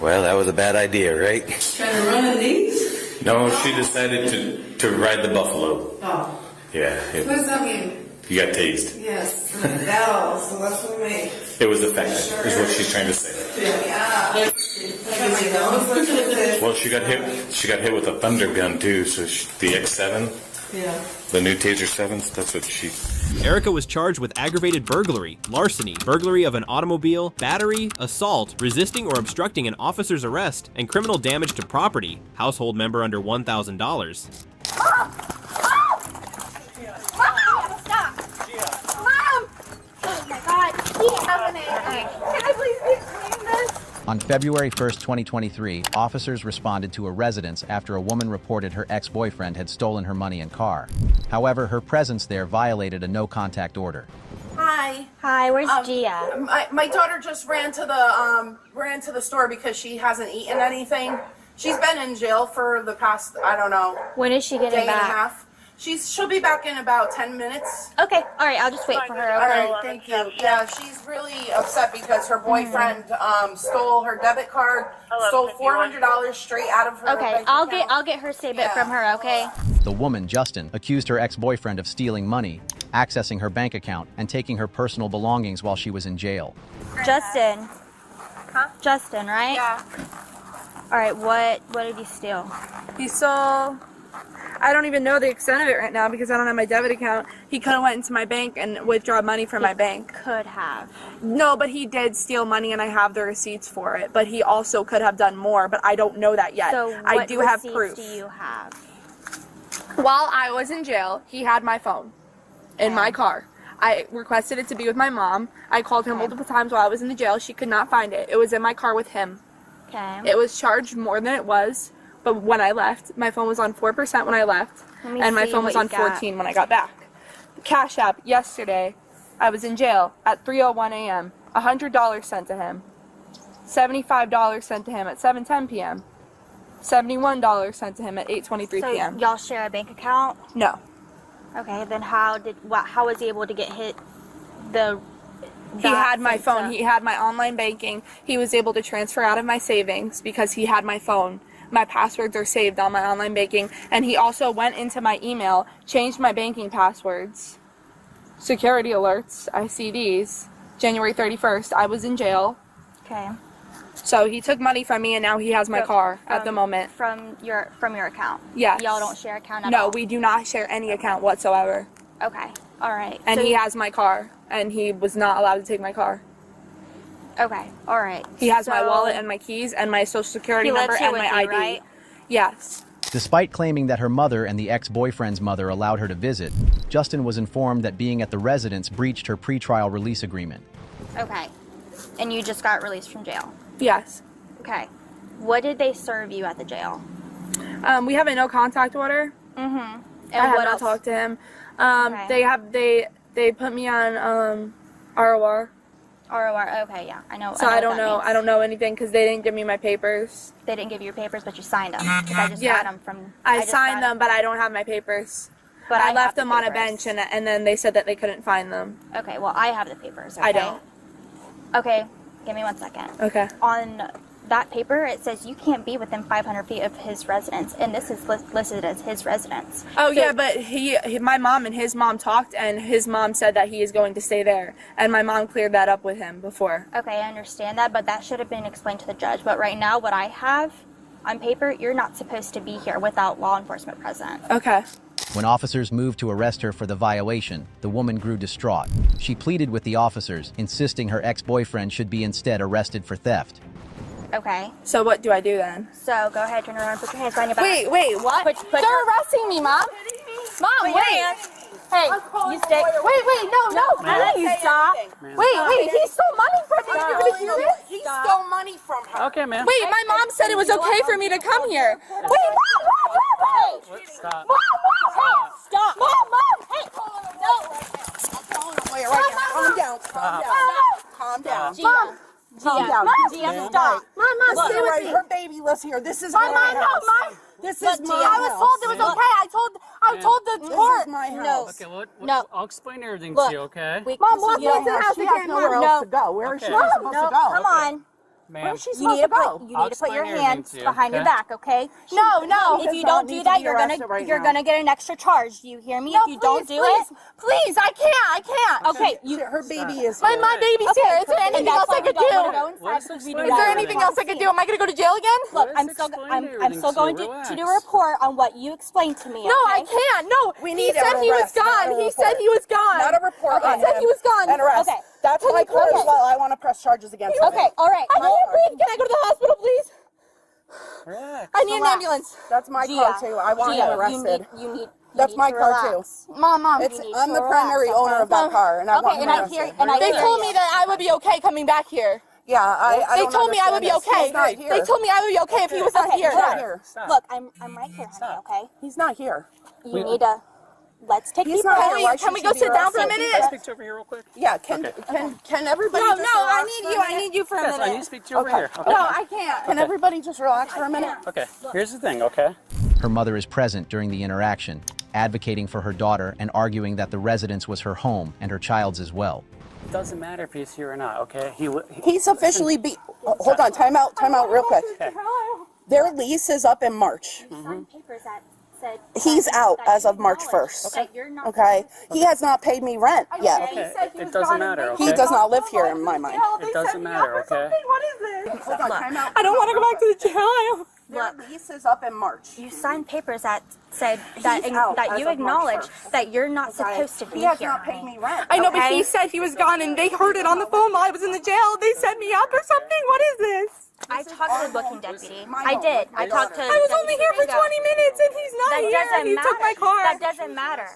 Well, that was a bad idea, right? Trying to run in these? No, she decided to ride the buffalo. Oh. Yeah. What does that mean? You got tased. Yes. Bell, so that's what I made. It was effective, is what she's trying to say. Yeah. Well, she got hit with a thunder gun too, so the X7, yeah. The new Taser 7s, that's what she... Erica was charged with aggravated burglary, larceny, burglary of an automobile, battery, assault, resisting or obstructing an officer's arrest, and criminal damage to property, household member under $1,000. On February 1st, 2023, officers responded to a residence after a woman reported her ex-boyfriend had stolen her money and car. However, her presence there violated a no-contact order. Hi. Hi, where's Gia? My daughter just ran to the store because she hasn't eaten anything. She's been in jail for the past, I don't know. When is she getting day back? And a half. She'll be back in about 10 minutes. Okay, all right, I'll just wait for her. Okay. All right, thank you. Yeah, she's really upset because her boyfriend stole her debit card, stole $400 straight out of her. Okay, I'll get her statement from her. Okay. The woman, Justin, accused her ex-boyfriend of stealing money, accessing her bank account, and taking her personal belongings while she was in jail. Justin. Huh? Justin, right? Yeah. All right, what did he steal? He stole... I don't even know the extent of it right now because I don't have my debit account. He could have went into my bank and withdrawn money from my bank. Could have. No, but he did steal money and I have the receipts for it. But he also could have done more, but I don't know that yet. So I do have proof. Do you have? While I was in jail, he had my phone in my car. I requested it to be with my mom. I called her multiple times while I was in the jail. She could not find it. It was in my car with him. Okay. It was charged more than it was. But when I left, my phone was on 4% when I left, and my phone was on 14 when I got back. Cash App, yesterday, I was in jail at 3:01 a.m., $100 sent to him, $75 sent to him at 7:10 p.m., $71 sent to him at 8:23 p.m. So y'all share a bank account? No. Okay, then how was he able to get hit He had my phone. He had my online banking. He was able to transfer out of my savings because he had my phone. My passwords are saved on my online banking, and he also went into my email, changed my banking passwords. Security alerts, I see these. January 31st, I was in jail. Okay. So he took money from me, and now he has my car at the moment. From your account? Yes. Y'all don't share account at all? No, we do not share any account whatsoever. Okay. All right. And he has my car, and he was not allowed to take my car. Okay. All right. He has my wallet and my keys and my social security number and my ID. Right? Yes. Despite claiming that her mother and the ex-boyfriend's mother allowed her to visit, Justin was informed that being at the residence breached her pretrial release agreement. Okay. And you just got released from jail? Yes. Okay. What did they serve you at the jail? We have a no contact order. Mm-hmm. And I have what not else? talked to him. Okay. They put me on ROR. ROR. Okay, yeah, I know. So I don't know anything because they didn't give me my papers. They didn't give you your papers, but you signed them. 'Cause I just got them from. I signed them, but I don't have my papers. But I I left have the them on a papers. bench, and then they said that they couldn't find them. Okay, well, I have the papers. Okay? I don't. Okay, give me 1 second. Okay. On that paper, it says you can't be within 500 feet of his residence, and this is listed as his residence. Oh, So- yeah, but my mom and his mom talked, and his mom said that he is going to stay there. And my mom cleared that up with him before. Okay, I understand that, but that should have been explained to the judge. But right now, what I have on paper, you're not supposed to be here without law enforcement present. Okay. When officers moved to arrest her for the violation, the woman grew distraught. She pleaded with the officers, insisting her ex-boyfriend should be instead arrested for theft. Okay. So what do I do then? So go ahead, turn around, put your hands behind your back. Wait, what? They're arresting me, Mom. Mom, Put your wait. hands. Hey, you stay. Wait, no. Please stop. Wait, he stole money from me. You're gonna hear this? He stole money from her. Okay, ma'am. Wait, my mom said it was okay for me to come here. Wait, Mom! Stop. Mom! Stop. Mom! Hey, Wait, right now. Calm down. Calm down. Mom. Calm down. Gia, stop. Mom, Look, stay with me. Her baby lives here. This is Mom, my no, house. Mom. This Look, is my Gia, house. I was told it was okay. I told the This court. is my house. No. Okay, No. I'll explain everything Look, to you, okay? Mom, walk me Your into the house She again. has nowhere Mom, else to go. Where is she Okay. supposed to go? Come on. Ma'am, You need to put I'll your explain everything hands to you, behind your okay? back, okay? No. If you does don't not do need to that, be you're arrested gonna right you're now. gonna get an extra charge. Do you hear me? No, if you don't do please, I can't. Okay, Her baby is My here. baby's here. Is there anything else I could do? Let's Is there anything else I could do? Am I gonna go to jail again? Look, Let's I'm still explain going everything to to do you. a report on what you explained to me. No, I okay? can't. No, We he need said an he was arrest, not gone. a He report. said he was gone. Not a report He on said him. he was gone. An arrest. Okay. That's my car as well. I want to press charges against him. Okay, all right. I can't breathe. Can I go to the hospital, please? Relax. I need an ambulance. That's my car too. I want him arrested. You need. That's my car too. Mom. I'm the primary owner of that car, and I want him arrested. They told me that I would be okay coming back here. Yeah, I They don't told me I would be understand okay. this. He's not here. They told me I would be okay if he was not here. He's not here. Look, I'm right here, honey. Okay. He's not here. You need to. Let's take He's these not breaks. here. Why Can we should go she be sit down for a arrested? minute? Can I speak to you over here real quick? Yeah, can everybody No, just I relax need for a you. I minute? need you for a Yes, I need minute. to speak to you over here. Okay. No, I can't. Can everybody just relax for a minute? Okay, here's the thing, okay? Her mother is present during the interaction, advocating for her daughter and arguing that the residence was her home and her child's as well. It doesn't matter if he's here or not, okay? He's officially hold on, time out real quick. Okay. Their lease is up in March. Signed papers that said He's out that as you of March acknowledge 1st. that you're not Okay? He has not paid me rent yet. Okay, it doesn't matter, okay? He does not live here in my mind. It doesn't matter, okay? What is this? Hold on, time out. I don't want to go back to the jail. Their lease is up in March. You signed papers that said that He's out that as you of March acknowledge 1st. that you're not supposed to be He has here. not paid me rent. I know, but Okay. he said he was gone, and they heard it on the phone while I was in the jail. They set me up or something. What is this? I talked to the booking deputy. my I home did. with my I talked to. daughter. I was only here for 20 minutes, and he's not That here. doesn't He matter. took my car. That doesn't matter.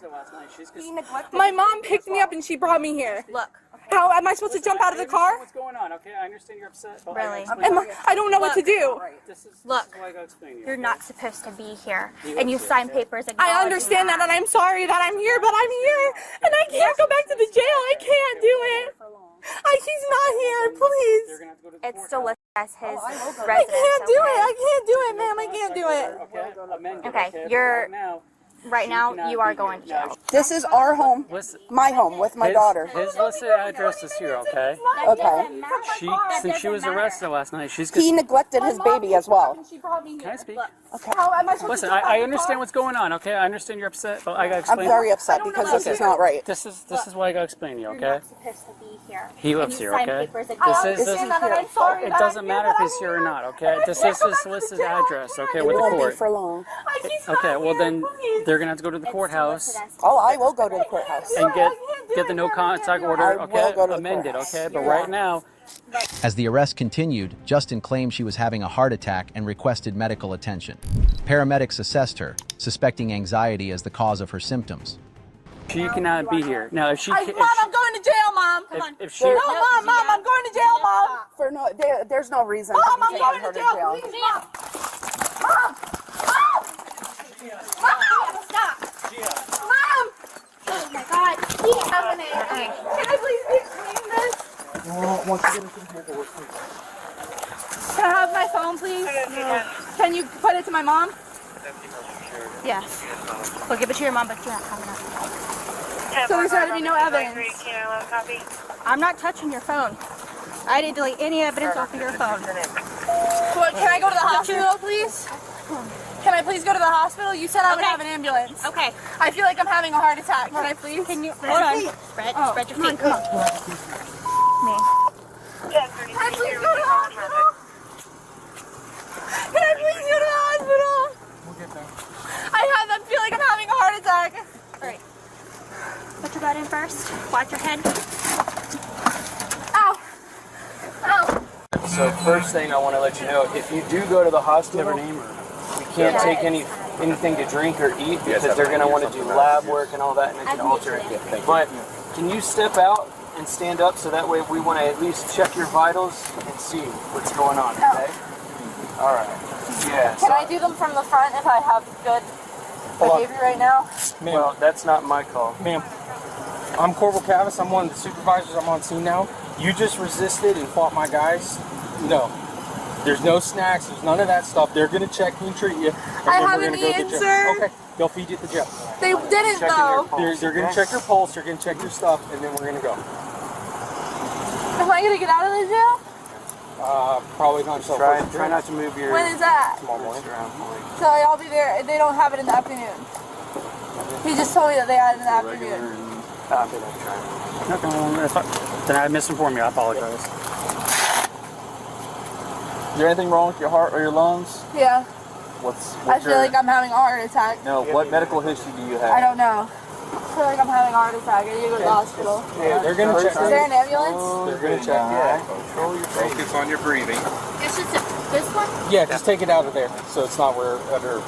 He neglected My mom picked me up, and she brought me here. Look, How am I supposed to jump out of the car? What's going on, okay? I understand you're upset. But Really? I don't know what to do. This is Look, why I gotta explain to you. you're not supposed to be here, and you signed papers. I understand that, and I'm sorry that I'm here, but I'm here, and I can't go back to the jail. I can't do it. He's not here, please. It's still listed as his residence. I can't do it. I can't do it, ma'am. I can't do it. Okay, you're right now. You are going to jail. This is our home, my home with my daughter. His listed address is here, okay? Okay. Since she was arrested last night, she's He neglected his baby as well. Can I speak? Okay. How am I supposed Listen, to jump out I of the understand car? what's going on, okay? I understand you're upset, but I gotta I'm explain. very upset because this is not right. This is why I gotta explain to you, You're okay? not supposed to be here. He lives And you here, signed okay? papers This acknowledging is understand that, and I'm sorry it that doesn't I'm matter here, if but he's I'm here or here. not, okay? This is his listed address, okay, It with the won't be court. for long. He's Okay, not well here, then please. they're gonna have to go to the courthouse Oh, I will go to the courthouse. and get get the no contact order, okay, amended, okay? But right now, As the arrest continued, Justin claimed she was having a heart attack and requested medical attention. Paramedics assessed her, suspecting anxiety as the cause of her symptoms. she cannot be here. Now, if she Mom, can, I'm going to jail, Mom. Come on. if she, No, Mom, I'm going to jail, Mom. For no, there's no reason. Mom, I'm going to jail. Please, Mom. Mom. Mom. Stop. Mom. Oh my God. He's happening. Can I please be clean this? Once you get into the paperwork, please. Can I have my phone, please? Can you put it to my mom? Yes. We'll give it to your mom, but you don't have enough. So there's got to be no evidence. I'm not touching your phone. I didn't delete any evidence off of your phone. What, can I go to the hospital, please? Can I please go to the hospital? You said I would have an ambulance. Okay. I feel like I'm having a heart attack. Can I please? Can you Hold on. spread Oh, your come on, feet? come on. Me. Can I please go to the hospital? Can I please go to the hospital? We'll get there. I feel like I'm having a heart attack. All right. Put your butt in first. Watch your head. Ow. Ow. So first thing I want to let you know, if you do go to the hospital, we can't take anything to drink or eat because they're going to want to do lab work and all that, and it can alter it. But can you step out and stand up so that way we want to at least check your vitals and see what's going on, okay? All right. Yeah. Can I do them from the front if I have good behavior right now? Well, that's not my call. Ma'am, I'm Corporal Cavis. I'm one of the supervisors. I'm on scene now. You just resisted and fought my guys. No. There's no snacks. There's none of that stuff. They're going to check you and treat you. And I then haven't we're gonna go to eaten, jail. sir. Okay. They'll feed you at the jail. They didn't, though. They're going to check your pulse. They're going to check your stuff. And then we're going to go. Am I going to get out of the jail? Probably not so Try not to move your... When is that? Tomorrow morning. So I'll be there. They don't have it in the afternoon. He just told me that they had it in the afternoon. then I misinformed you. I apologize. Is there anything wrong with your heart or your lungs? Yeah. What's I feel like I'm having a heart attack. No, what medical history do you have? I don't know. I feel like I'm having a heart attack. I need to go to the hospital. Yeah, they're going to check. Is there an ambulance? They're going to check. Yeah. Control your focus on your breathing. It's just this one? Yeah, just take it out of there so it's not where under.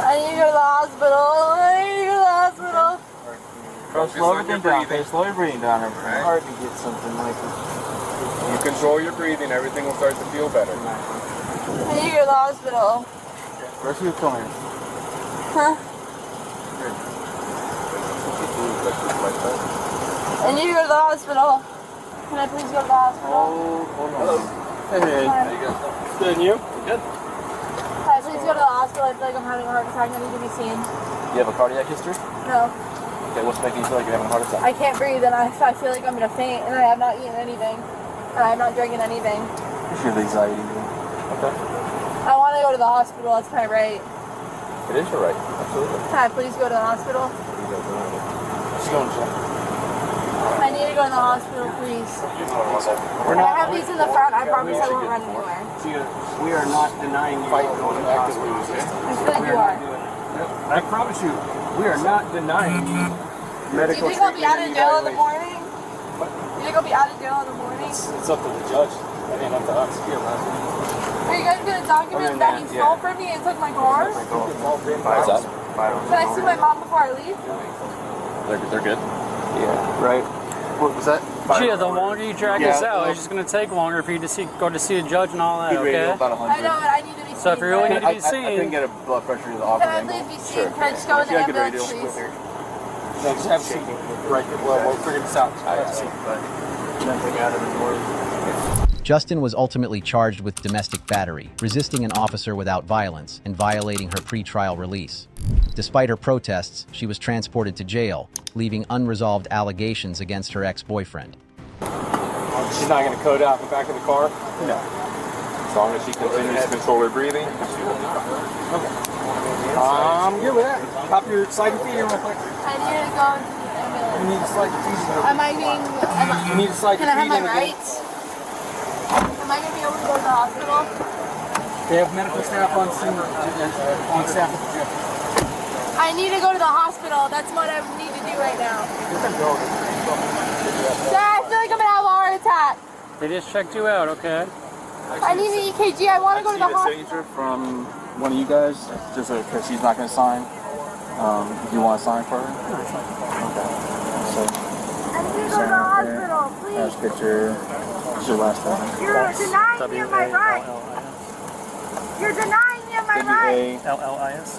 I need to go to the hospital. I need to go to the hospital. Slow everything down. Okay, slow your breathing down. It's hard to get something like this. You control your breathing, everything will start to feel better. I need to go to the hospital. Where's your phone? Huh? I need to go to the hospital. Can I please go to the hospital? Hello. Hey. Good, and you? Good. Can I please go to the hospital? I feel like I'm having a heart attack. I need to be seen. You have a cardiac history? No. Okay, what's making you feel like you're having a heart attack? I can't breathe and I feel like I'm going to faint and I have not eaten anything. And I have not drinking anything. What's your anxiety? Okay. I want to go to the hospital. That's my right. It is your right. Absolutely. Can I please go to the hospital? Let's go and check. I need to go to the hospital, please. We're not. I have these in the front. I promise I won't run anywhere. We are not denying you going actively. I feel like you are. I promise you, we are not denying you Do medical you think I'll be out of treatment jail in the evaluation. morning? Do you think I'll be out of jail in the morning? It's up to the judge. That ain't up to us. Are you guys going to document that he stole from me and took my car? What's that? Can I see my mom before I leave? They're good. Yeah. Right. What was that? Gia, the longer you drag this out, it's just going to take longer for you to go to see a judge and all that, okay? I know, but I need to be seen. So if you really need to be seen... I can get a blood pressure to the Can I please be seen? Can I just go in the ambulance, please? No, just have a seat. Right. Well, we'll figure this out. Nothing out of the morning. Justin was ultimately charged with domestic battery, resisting an officer without violence, and violating her pretrial release. Despite her protests, she was transported to jail, leaving unresolved allegations against her ex-boyfriend. She's not going to code out in the back of the car? No. As long as she continues to control her breathing. Okay. I'm good with that. Pop your slide and feet here real quick. I need to go into the ambulance. You need to slide your feet in. Am I being... You need to slide Can your I feet have in my again. rights? Am I going to be able to go to the hospital? They have medical staff on scene, on staff at the gym. I need to go to the hospital. That's what I need to do. you right now. Dad, I feel like I'm gonna have a heart attack. They just checked you out, okay? I need an EKG. I want to go to the hospital. Signature from one of you guys, just because she's not going to sign. Do you want to sign for her? Okay. So, I need to go to the hospital, please. Last picture. This is your last one. You're denying me of my right. You're denying me of my right. W-A-L-L-I-S?